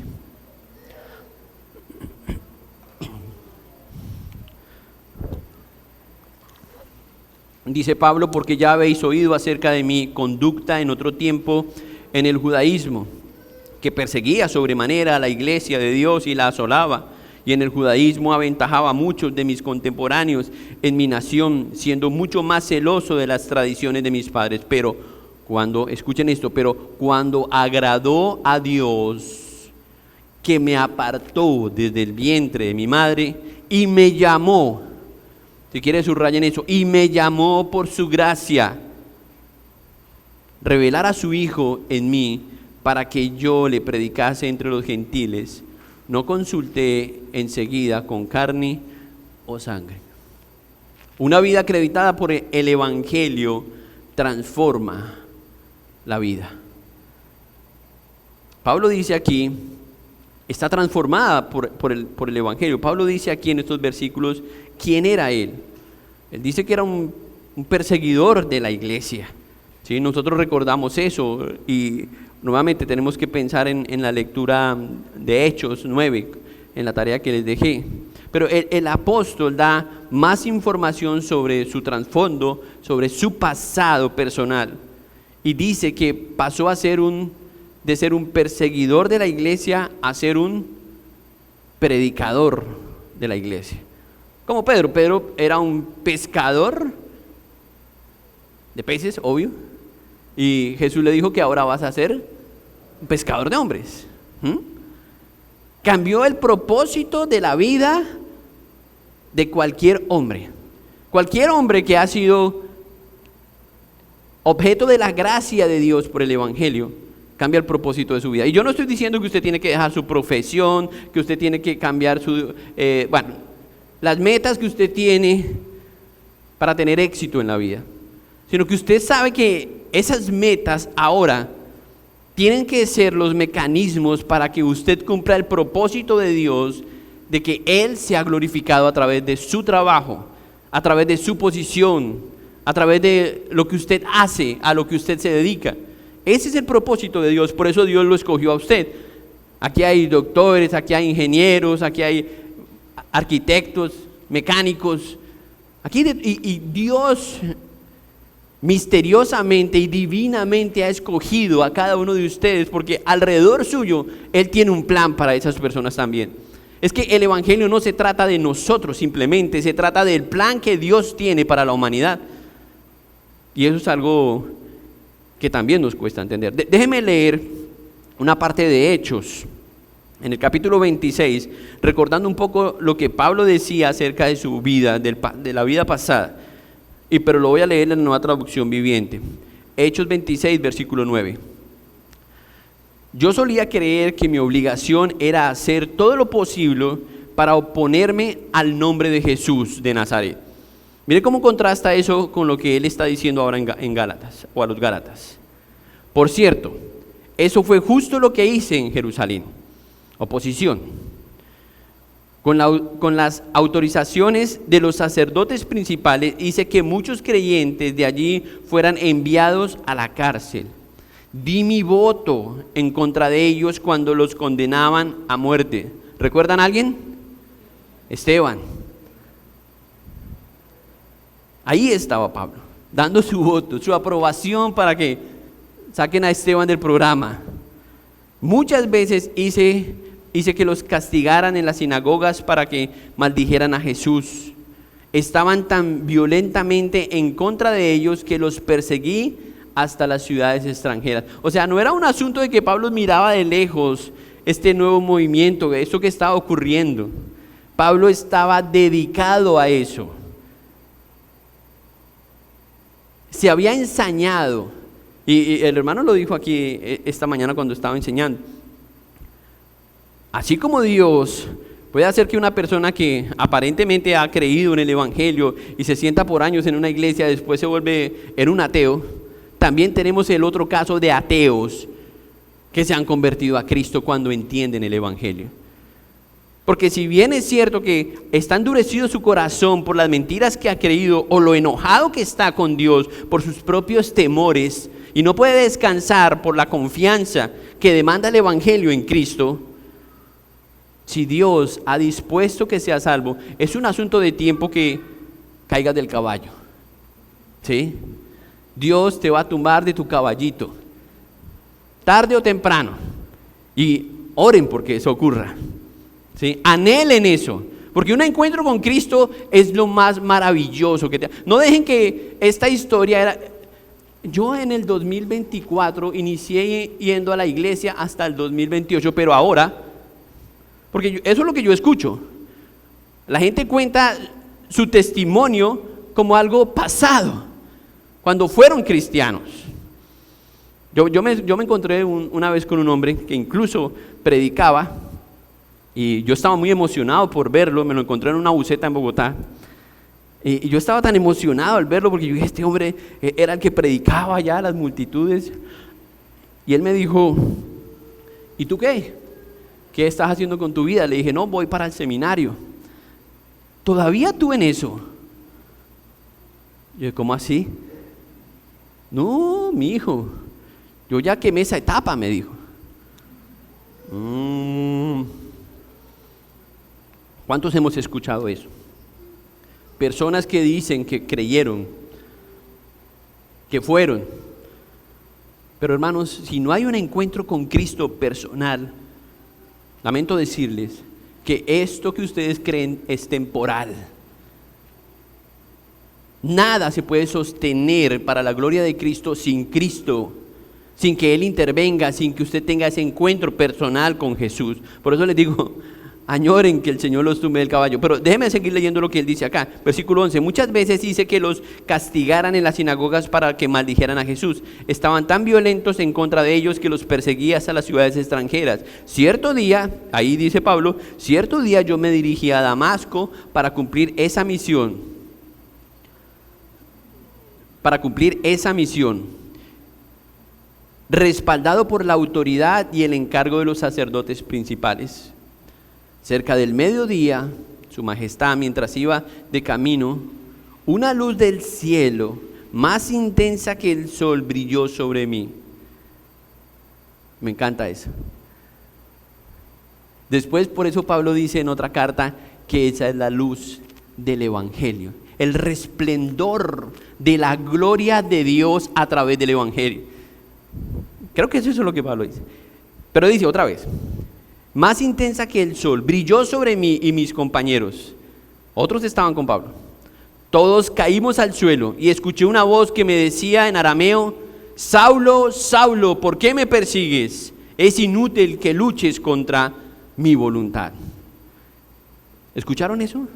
Dice Pablo: porque ya habéis oído acerca de mi conducta en otro tiempo en el judaísmo, que perseguía sobremanera a la iglesia de Dios y la asolaba, y en el judaísmo aventajaba a muchos de mis contemporáneos en mi nación, siendo mucho más celoso de las tradiciones de mis padres. Pero cuando, escuchen esto, pero cuando agradó a Dios, que me apartó desde el vientre de mi madre y me llamó, si quieres subrayen eso, y me llamó por su gracia, revelar a su Hijo en mí para que yo le predicase entre los gentiles, no consulté enseguida con carne o sangre. Una vida acreditada por el evangelio transforma la vida. Pablo dice aquí, está transformada por el evangelio. Pablo dice aquí en estos versículos, ¿quién era él? Él dice que era un perseguidor de la iglesia. ¿Sí? Nosotros recordamos eso y nuevamente tenemos que pensar en la lectura de Hechos 9, en la tarea que les dejé. Pero el apóstol da más información sobre su trasfondo, sobre su pasado personal, y dice que pasó a ser de ser un perseguidor de la iglesia a ser un predicador de la iglesia. Como Pedro. Pedro era un pescador de peces, obvio, y Jesús le dijo que ahora vas a ser un pescador de hombres. Cambió el propósito de la vida de cualquier hombre. Cualquier hombre que ha sido objeto de la gracia de Dios por el evangelio, cambia el propósito de su vida. Y yo no estoy diciendo que usted tiene que dejar su profesión, que usted tiene que cambiar las metas que usted tiene para tener éxito en la vida, sino que usted sabe que esas metas ahora tienen que ser los mecanismos para que usted cumpla el propósito de Dios, de que Él sea glorificado a través de su trabajo, a través de su posición, a través de lo que usted hace, a lo que usted se dedica. Ese es el propósito de Dios, por eso Dios lo escogió a usted. Aquí hay doctores, aquí hay ingenieros, aquí hay arquitectos, mecánicos, y Dios misteriosamente y divinamente ha escogido a cada uno de ustedes, porque alrededor suyo Él tiene un plan para esas personas también. Es que el evangelio no se trata de nosotros simplemente, se trata del plan que Dios tiene para la humanidad, y eso es algo que también nos cuesta entender. Déjeme leer una parte de Hechos, en el capítulo 26, recordando un poco lo que Pablo decía acerca de su vida, de la vida pasada, pero lo voy a leer en la Nueva Traducción Viviente. Hechos 26, versículo 9. Yo solía creer que mi obligación era hacer todo lo posible para oponerme al nombre de Jesús de Nazaret. Mire cómo contrasta eso con lo que él está diciendo ahora en Gálatas, o a los Gálatas. Por cierto, eso fue justo lo que hice en Jerusalén. Oposición. con las autorizaciones de los sacerdotes principales, hice que muchos creyentes de allí fueran enviados a la cárcel. Di mi voto en contra de ellos cuando los condenaban a muerte. ¿Recuerdan a alguien? Esteban. Ahí estaba Pablo, dando su voto, su aprobación para que saquen a Esteban del programa. Muchas veces hice que los castigaran en las sinagogas para que maldijeran a Jesús. Estaban tan violentamente en contra de ellos que los perseguí hasta las ciudades extranjeras. O sea, no era un asunto de que Pablo miraba de lejos este nuevo movimiento, esto que estaba ocurriendo. Pablo estaba dedicado a eso. Se había ensañado, y el hermano lo dijo aquí esta mañana cuando estaba enseñando. Así como Dios puede hacer que una persona que aparentemente ha creído en el evangelio y se sienta por años en una iglesia, después se vuelve en un ateo, también tenemos el otro caso de ateos que se han convertido a Cristo cuando entienden el evangelio. Porque si bien es cierto que está endurecido su corazón por las mentiras que ha creído o lo enojado que está con Dios por sus propios temores y no puede descansar por la confianza que demanda el evangelio en Cristo, si Dios ha dispuesto que sea salvo, es un asunto de tiempo que caigas del caballo. ¿Sí? Dios te va a tumbar de tu caballito, tarde o temprano. Y oren porque eso ocurra. ¿Sí? Anhelen eso, porque un encuentro con Cristo es lo más maravilloso que no dejen que esta historia era. Yo en el 2024 inicié yendo a la iglesia hasta el 2028, pero ahora, porque eso es lo que yo escucho, la gente cuenta su testimonio como algo pasado, cuando fueron cristianos. Yo me encontré una vez con un hombre que incluso predicaba, y yo estaba muy emocionado por verlo. Me lo encontré en una buseta en Bogotá, y yo estaba tan emocionado al verlo, porque yo dije, este hombre era el que predicaba allá a las multitudes. Y él me dijo, ¿y tú qué? ¿Qué estás haciendo con tu vida? Le dije, no, voy para el seminario. ¿Todavía tú en eso? Yo dije, ¿cómo así? No, mi hijo, yo ya quemé esa etapa, me dijo. ¿Cuántos hemos escuchado eso? Personas que dicen que creyeron, que fueron. Pero hermanos, si no hay un encuentro con Cristo personal, lamento decirles que esto que ustedes creen es temporal. Nada se puede sostener para la gloria de Cristo, sin que Él intervenga, sin que usted tenga ese encuentro personal con Jesús. Por eso les digo, añoren que el Señor los tumbe del caballo. Pero déjenme seguir leyendo lo que Él dice acá. Versículo 11, muchas veces hice que los castigaran en las sinagogas para que maldijeran a Jesús. Estaban tan violentos en contra de ellos que los perseguía hasta las ciudades extranjeras. Cierto día, ahí dice Pablo, cierto día yo me dirigí a Damasco para cumplir esa misión. Respaldado por la autoridad y el encargo de los sacerdotes principales. Cerca del mediodía, su majestad, mientras iba de camino, una luz del cielo más intensa que el sol brilló sobre mí. Me encanta eso. Después, por eso Pablo dice en otra carta que esa es la luz del evangelio, el resplendor de la gloria de Dios a través del evangelio. Creo que eso es lo que Pablo dice. Pero dice otra vez, más intensa que el sol, brilló sobre mí y mis compañeros. Otros estaban con Pablo. Todos caímos al suelo y escuché una voz que me decía en arameo, Saulo, Saulo, ¿por qué me persigues? Es inútil que luches contra mi voluntad. ¿Escucharon eso?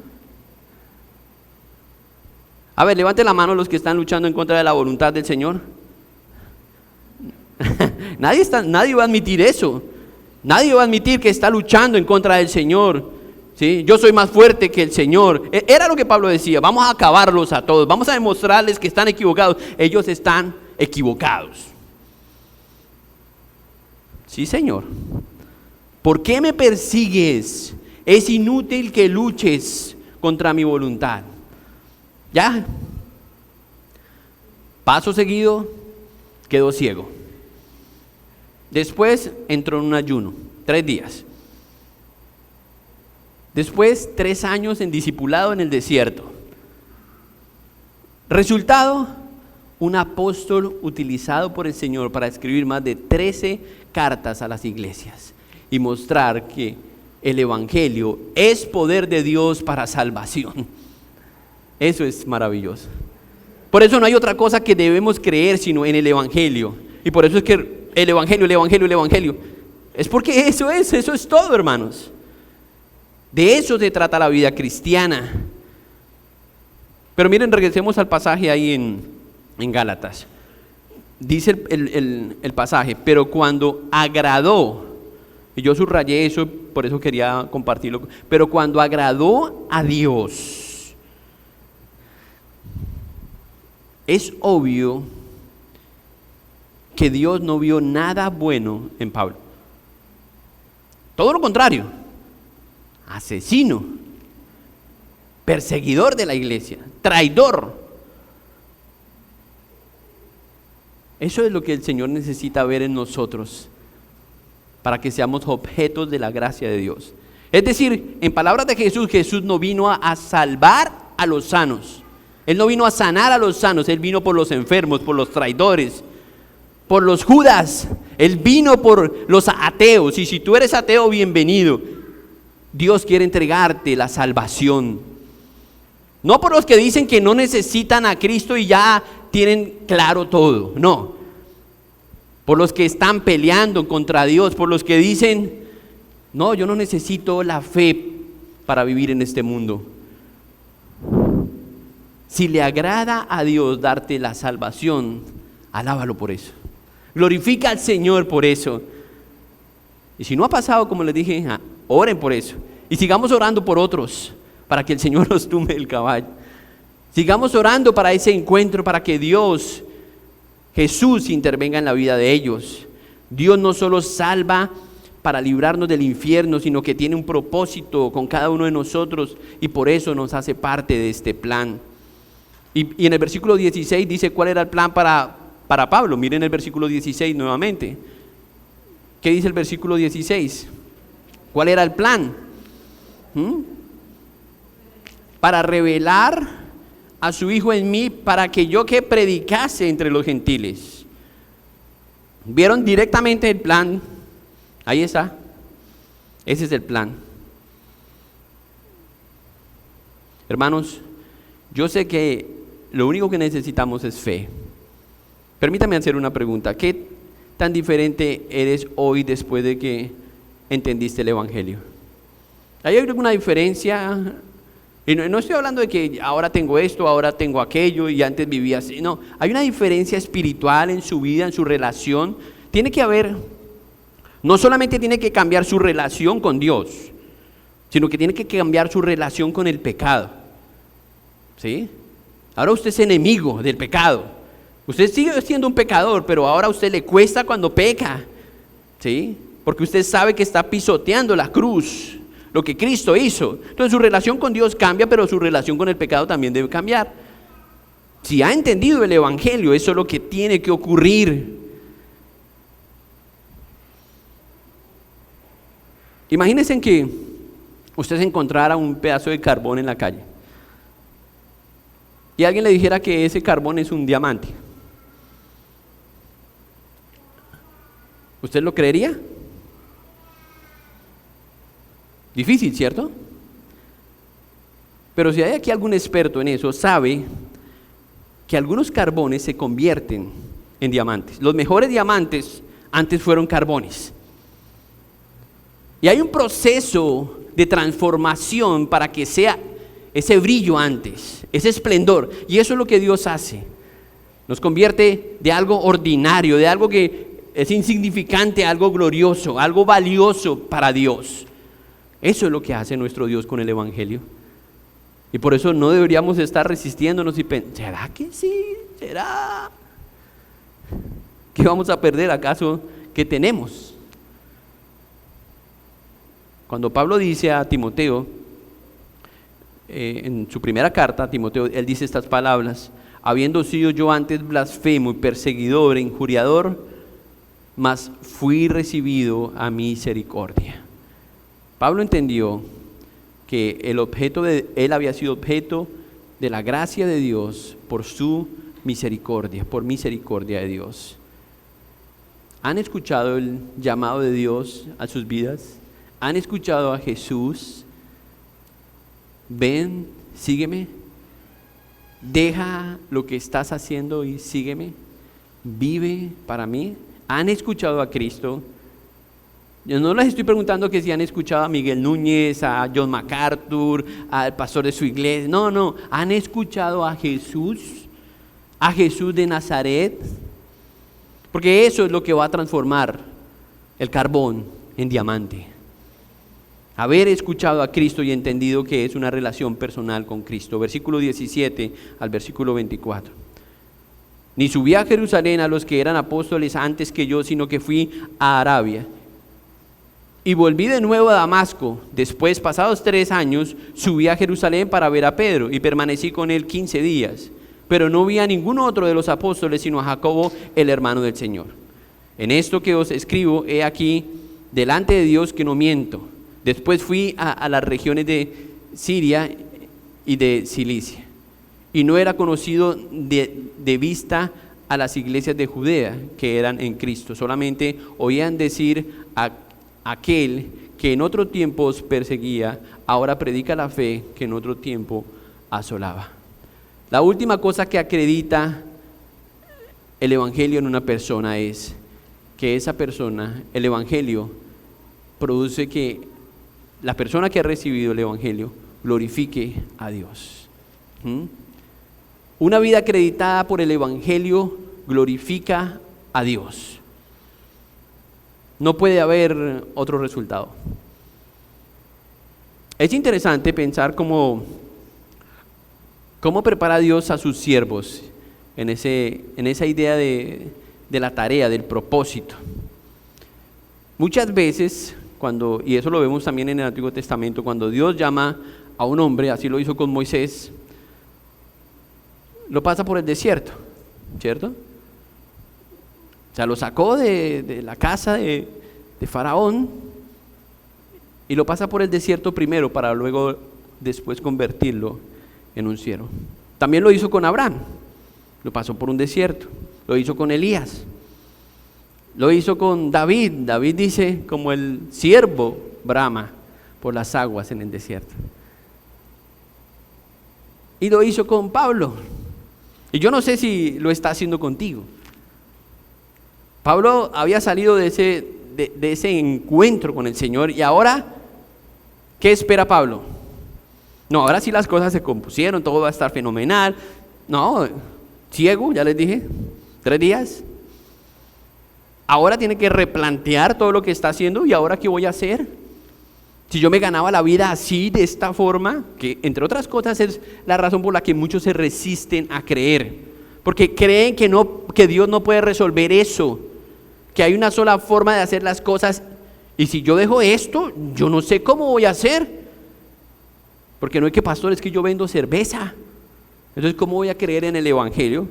A ver, levante la mano los que están luchando en contra de la voluntad del Señor. Nadie va a admitir eso. Nadie va a admitir que está luchando en contra del Señor. ¿Sí? Yo soy más fuerte que el Señor. Era lo que Pablo decía. Vamos a acabarlos a todos. Vamos a demostrarles que están equivocados. Ellos están equivocados. Sí, Señor. ¿Por qué me persigues? Es inútil que luches contra mi voluntad. Ya. Paso seguido, quedó ciego. Después entró en un ayuno, 3 días. Después 3 años en discipulado en el desierto. Resultado, un apóstol utilizado por el Señor para escribir más de 13 cartas a las iglesias y mostrar que el evangelio es poder de Dios para salvación. Eso es maravilloso. Por eso no hay otra cosa que debemos creer sino en el evangelio. Y por eso es que el evangelio. Es porque eso es todo, hermanos. De eso se trata la vida cristiana. Pero miren, regresemos al pasaje ahí en Gálatas. Dice el pasaje, pero cuando agradó, y yo subrayé eso, por eso quería compartirlo, pero cuando agradó a Dios, es obvio que Dios no vio nada bueno en Pablo. Todo lo contrario, asesino, perseguidor de la iglesia, traidor. Eso es lo que el Señor necesita ver en nosotros para que seamos objetos de la gracia de Dios. Es decir, en palabras de Jesús, Jesús no vino a salvar a los sanos. Él no vino a sanar a los sanos, Él vino por los enfermos, por los traidores, por los Judas. Él vino por los ateos. Y si tú eres ateo, bienvenido. Dios quiere entregarte la salvación. No por los que dicen que no necesitan a Cristo y ya tienen claro todo. No. Por los que están peleando contra Dios, por los que dicen, no, yo no necesito la fe para vivir en este mundo. Si le agrada a Dios darte la salvación, alábalo por eso. Glorifica al Señor por eso. Y si no ha pasado, como les dije, oren por eso. Y sigamos orando por otros, para que el Señor los tumbe del caballo. Sigamos orando para ese encuentro, para que Dios, Jesús, intervenga en la vida de ellos. Dios no solo salva para librarnos del infierno, sino que tiene un propósito con cada uno de nosotros y por eso nos hace parte de este plan. Y en el versículo 16 dice cuál era el plan para Pablo. Miren el versículo 16 nuevamente. ¿Qué dice el versículo 16? ¿Cuál era el plan? Para revelar a su Hijo en mí, para que yo que predicase entre los gentiles. ¿Vieron directamente el plan? Ahí está. Ese es el plan. Hermanos, yo sé que lo único que necesitamos es fe. Permítame hacer una pregunta. ¿Qué tan diferente eres hoy después de que entendiste el evangelio? ¿Hay alguna diferencia? Y no estoy hablando de que ahora tengo esto, ahora tengo aquello y antes vivía así. No, hay una diferencia espiritual en su vida, en su relación. Tiene que haber, no solamente tiene que cambiar su relación con Dios, sino que tiene que cambiar su relación con el pecado. ¿Sí? Ahora usted es enemigo del pecado. Usted sigue siendo un pecador, pero ahora a usted le cuesta cuando peca. ¿Sí? Porque usted sabe que está pisoteando la cruz, lo que Cristo hizo. Entonces su relación con Dios cambia, pero su relación con el pecado también debe cambiar. Si ha entendido el evangelio, eso es lo que tiene que ocurrir. Imagínense que usted se encontrara un pedazo de carbón en la calle y alguien le dijera que ese carbón es un diamante. ¿Usted lo creería? Difícil, ¿cierto? Pero si hay aquí algún experto en eso, sabe que algunos carbones se convierten en diamantes. Los mejores diamantes antes fueron carbones. Y hay un proceso de transformación para que sea ese brillo antes, ese esplendor. Y eso es lo que Dios hace. Nos convierte de algo ordinario, de algo que es insignificante, a algo glorioso, algo valioso para Dios. Eso es lo que hace nuestro Dios con el evangelio. Y por eso no deberíamos estar resistiéndonos y pensar, ¿será que sí? ¿Será? ¿Qué vamos a perder acaso que tenemos? Cuando Pablo dice a Timoteo, en su primera carta a Timoteo, él dice estas palabras: habiendo sido yo antes blasfemo y perseguidor e injuriador, mas fui recibido a misericordia. Pablo entendió que él había sido objeto de la gracia de Dios por su misericordia, por misericordia de Dios. ¿Han escuchado el llamado de Dios a sus vidas? ¿Han escuchado a Jesús? Ven, sígueme. Deja lo que estás haciendo y sígueme. Vive para mí. ¿Han escuchado a Cristo? Yo no les estoy preguntando que si han escuchado a Miguel Núñez, a John MacArthur, al pastor de su iglesia. No. ¿Han escuchado a Jesús? ¿A Jesús de Nazaret? Porque eso es lo que va a transformar el carbón en diamante. Haber escuchado a Cristo y entendido que es una relación personal con Cristo. Versículo 17 al versículo 24. Ni subí a Jerusalén a los que eran apóstoles antes que yo, sino que fui a Arabia. Y volví de nuevo a Damasco. Después, pasados 3 años, subí a Jerusalén para ver a Pedro y permanecí con él 15 días. Pero no vi a ningún otro de los apóstoles, sino a Jacobo, el hermano del Señor. En esto que os escribo, he aquí, delante de Dios que no miento. Después fui a las regiones de Siria y de Cilicia, y no era conocido de vista a las iglesias de Judea que eran en Cristo. Solamente oían decir a aquel que en otro tiempo os perseguía, ahora predica la fe que en otro tiempo asolaba. La última cosa que acredita el evangelio en una persona es que esa persona, el evangelio, produce que la persona que ha recibido el evangelio glorifique a Dios. Una vida acreditada por el evangelio glorifica a Dios. No puede haber otro resultado. Es interesante pensar cómo prepara Dios a sus siervos en esa idea de la tarea, del propósito. Muchas veces, y eso lo vemos también en el Antiguo Testamento, cuando Dios llama a un hombre, así lo hizo con Moisés, lo pasa por el desierto, ¿cierto? O sea, lo sacó de la casa de Faraón y lo pasa por el desierto primero para luego después convertirlo en un siervo. También lo hizo con Abraham, lo pasó por un desierto. Lo hizo con Elías, lo hizo con David. David dice, como el siervo brama por las aguas en el desierto. Y lo hizo con Pablo. Y yo no sé si lo está haciendo contigo. Pablo había salido de ese encuentro con el Señor, y ahora, ¿qué espera Pablo? No, ahora sí las cosas se compusieron, todo va a estar fenomenal. No, ciego, ya les dije, 3 días. Ahora tiene que replantear todo lo que está haciendo. ¿Y ahora qué voy a hacer? Si yo me ganaba la vida así, de esta forma, que entre otras cosas es la razón por la que muchos se resisten a creer, porque creen que Dios no puede resolver eso, que hay una sola forma de hacer las cosas, y si yo dejo esto, yo no sé cómo voy a hacer, porque no es que, pastor, es que yo vendo cerveza, entonces ¿cómo voy a creer en el evangelio?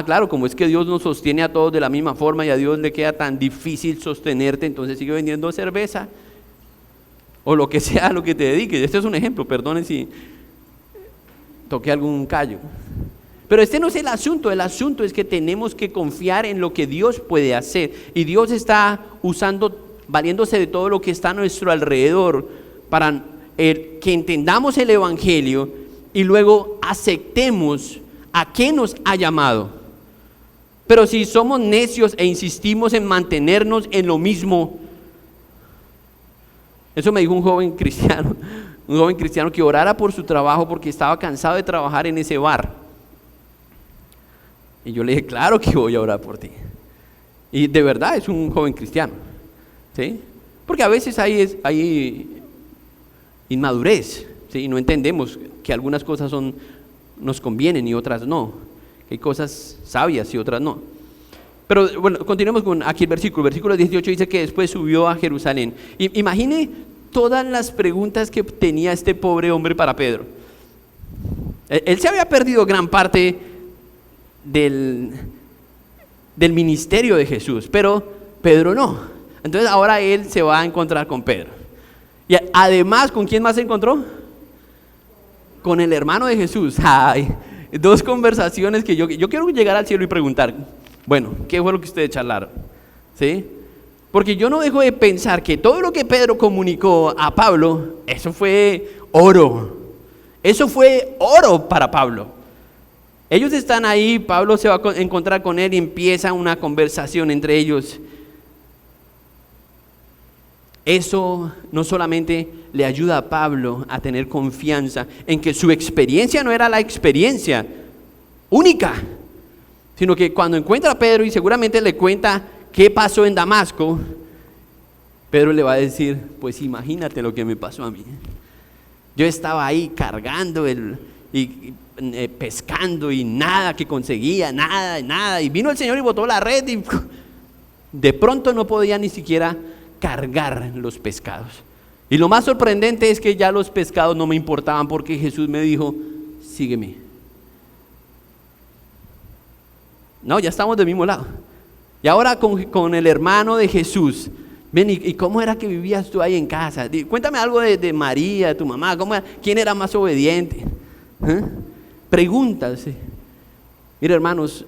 Claro, como es que Dios nos sostiene a todos de la misma forma y a Dios le queda tan difícil sostenerte, entonces sigue vendiendo cerveza o lo que sea a lo que te dediques. Este es un ejemplo, perdonen si toqué algún callo, pero este no es el asunto es que tenemos que confiar en lo que Dios puede hacer, y Dios está valiéndose de todo lo que está a nuestro alrededor para que entendamos el evangelio y luego aceptemos a qué nos ha llamado. Pero si somos necios e insistimos en mantenernos en lo mismo, eso me dijo un joven cristiano que orara por su trabajo porque estaba cansado de trabajar en ese bar. Y yo le dije, claro que voy a orar por ti. Y de verdad es un joven cristiano, ¿sí? Porque a veces hay inmadurez, ¿sí? No entendemos que algunas cosas nos convienen y otras no, que hay cosas sabias y otras no. Pero bueno, continuemos con aquí el versículo 18 dice que después subió a Jerusalén. Imagine todas las preguntas que tenía este pobre hombre para Pedro. Él se había perdido gran parte del ministerio de Jesús, pero Pedro no. Entonces ahora él se va a encontrar con Pedro. Y además, ¿con quién más se encontró? Con el hermano de Jesús. Ay, dos conversaciones que yo quiero llegar al cielo y preguntar, bueno, ¿qué fue lo que ustedes charlaron? ¿Sí? Porque yo no dejo de pensar que todo lo que Pedro comunicó a Pablo, eso fue oro. Eso fue oro para Pablo. Ellos están ahí, Pablo se va a encontrar con él y empieza una conversación entre ellos. Eso no solamente le ayuda a Pablo a tener confianza en que su experiencia no era la experiencia única, sino que cuando encuentra a Pedro y seguramente le cuenta qué pasó en Damasco, Pedro le va a decir, pues imagínate lo que me pasó a mí. Yo estaba ahí cargando pescando y nada que conseguía, nada. Y vino el Señor y botó la red y de pronto no podía ni siquiera cargar los pescados. Y lo más sorprendente es que ya los pescados no me importaban porque Jesús me dijo, sígueme. No, ya estamos del mismo lado. Y ahora con el hermano de Jesús, ven, ¿y cómo era que vivías tú ahí en casa? Cuéntame algo de María, tu mamá, ¿quién era más obediente? Preguntas. Mira, hermanos,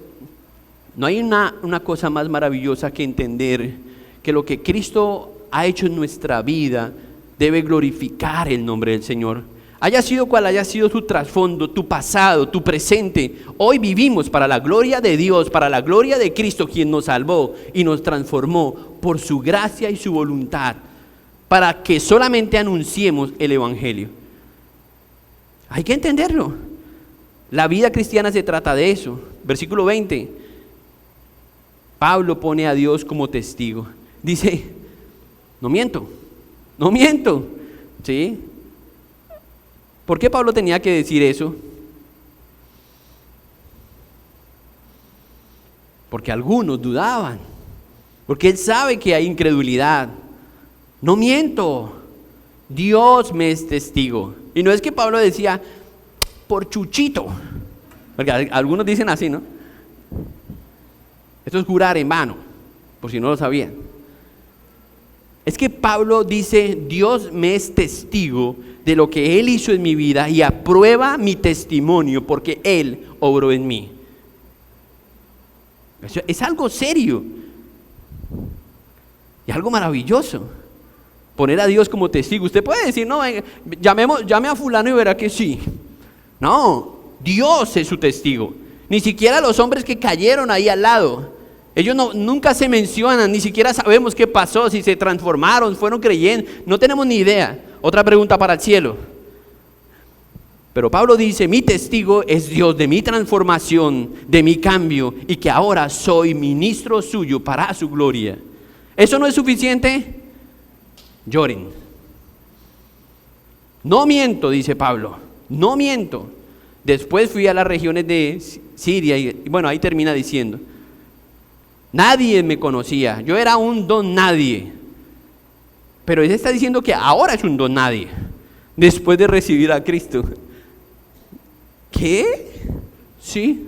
no hay una cosa más maravillosa que entender que lo que Cristo ha hecho en nuestra vida debe glorificar el nombre del Señor. Haya sido cual haya sido tu trasfondo, tu pasado, tu presente, hoy vivimos para la gloria de Dios, para la gloria de Cristo, quien nos salvó y nos transformó por su gracia y su voluntad, para que solamente anunciemos el Evangelio. Hay que entenderlo. La vida cristiana se trata de eso. Versículo 20. Pablo pone a Dios como testigo. Dice, no miento. ¿Sí? ¿Por qué Pablo tenía que decir eso? Porque algunos dudaban. Porque él sabe que hay incredulidad. No miento. Dios me es testigo. Y no es que Pablo decía, por chuchito. Porque algunos dicen así, ¿no? Esto es jurar en vano, por si no lo sabían. Es que Pablo dice, Dios me es testigo de lo que Él hizo en mi vida y aprueba mi testimonio porque Él obró en mí. Eso es algo serio y algo maravilloso. Poner a Dios como testigo. Usted puede decir, no, llame a fulano y verá que sí. No, Dios es su testigo. Ni siquiera los hombres que cayeron ahí al lado. Ellos nunca se mencionan, ni siquiera sabemos qué pasó, si se transformaron, fueron creyendo, no tenemos ni idea. Otra pregunta para el cielo. Pero Pablo dice, mi testigo es Dios de mi transformación, de mi cambio, y que ahora soy ministro suyo para su gloria. ¿Eso no es suficiente? Lloren. No miento, dice Pablo, no miento. Después fui a las regiones de Siria y bueno, ahí termina diciendo, nadie me conocía, yo era un don nadie. Pero él está diciendo que ahora es un don nadie, después de recibir a Cristo. ¿Qué? Sí,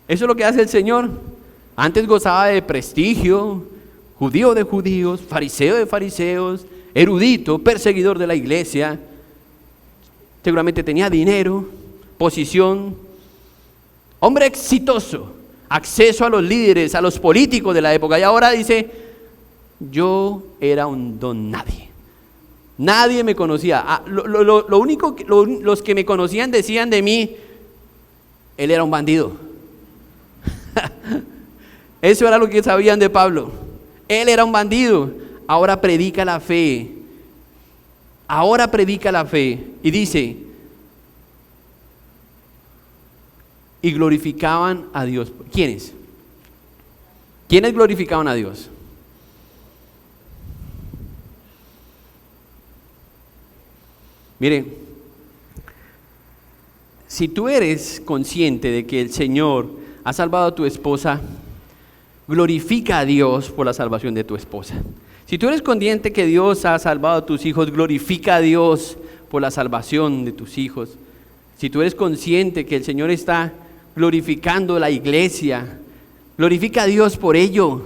eso es lo que hace el Señor. Antes gozaba de prestigio, judío de judíos, fariseo de fariseos, erudito, perseguidor de la iglesia. Seguramente tenía dinero, posición, hombre exitoso, acceso a los líderes, a los políticos de la época. Y ahora dice, yo era un don nadie. Nadie me conocía. Lo único que los que me conocían decían de mí, él era un bandido. Eso era lo que sabían de Pablo. Él era un bandido. Ahora predica la fe. Ahora predica la fe. Y dice, y glorificaban a Dios. ¿Quiénes? ¿Quiénes glorificaban a Dios? Mire, si tú eres consciente de que el Señor ha salvado a tu esposa, glorifica a Dios por la salvación de tu esposa. Si tú eres consciente que Dios ha salvado a tus hijos, glorifica a Dios por la salvación de tus hijos. Si tú eres consciente que el Señor está glorificando la iglesia, glorifica a Dios por ello.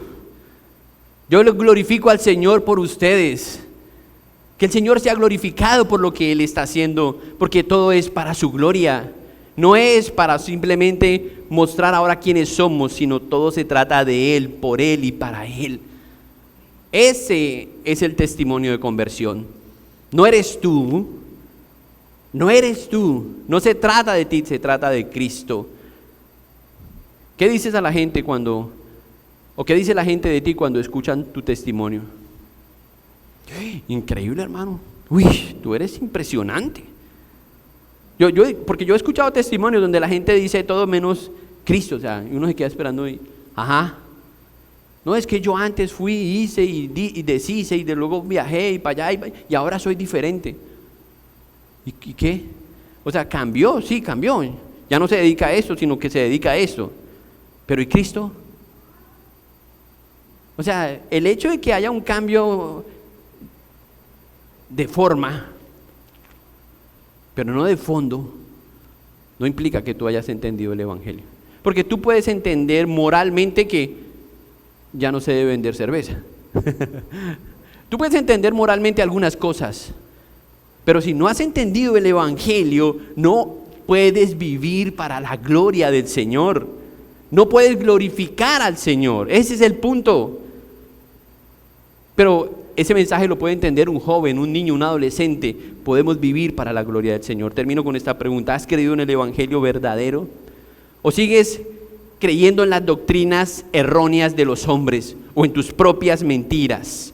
Yo lo glorifico al Señor por ustedes. Que el Señor sea glorificado por lo que Él está haciendo, porque todo es para su gloria. No es para simplemente mostrar ahora quiénes somos, sino todo se trata de Él, por Él y para Él. Ese es el testimonio de conversión. No eres tú, no se trata de ti, se trata de Cristo. ¿Qué dices a la gente qué dice la gente de ti cuando escuchan tu testimonio? Increíble, hermano. Uy, tú eres impresionante. Porque yo he escuchado testimonios donde la gente dice todo menos Cristo, o sea, y uno se queda esperando y, no, es que yo antes fui, hice y deshice y de luego viajé y para allá y ahora soy diferente. ¿Y qué? O sea, cambió, sí, cambió. Ya no se dedica a eso, sino que se dedica a eso. Pero ¿y Cristo? O sea, el hecho de que haya un cambio de forma, pero no de fondo, no implica que tú hayas entendido el Evangelio. Porque tú puedes entender moralmente que ya no se debe vender cerveza. Tú puedes entender moralmente algunas cosas, pero si no has entendido el Evangelio, no puedes vivir para la gloria del Señor. No puedes glorificar al Señor. Ese es el punto. Pero ese mensaje lo puede entender un joven, un niño, un adolescente. Podemos vivir para la gloria del Señor. Termino con esta pregunta: ¿has creído en el Evangelio verdadero? ¿O sigues creyendo en las doctrinas erróneas de los hombres o en tus propias mentiras?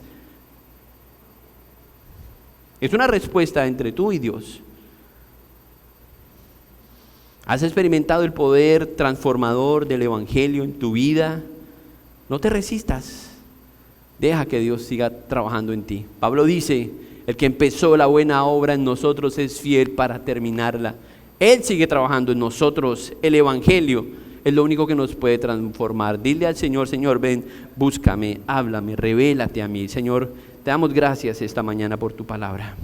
Es una respuesta entre tú y Dios. ¿Has experimentado el poder transformador del Evangelio en tu vida? No te resistas. Deja que Dios siga trabajando en ti. Pablo dice: el que empezó la buena obra en nosotros es fiel para terminarla. Él sigue trabajando en nosotros. El Evangelio es lo único que nos puede transformar. Dile al Señor: Señor, ven, búscame, háblame, revélate a mí. Señor, te damos gracias esta mañana por tu palabra.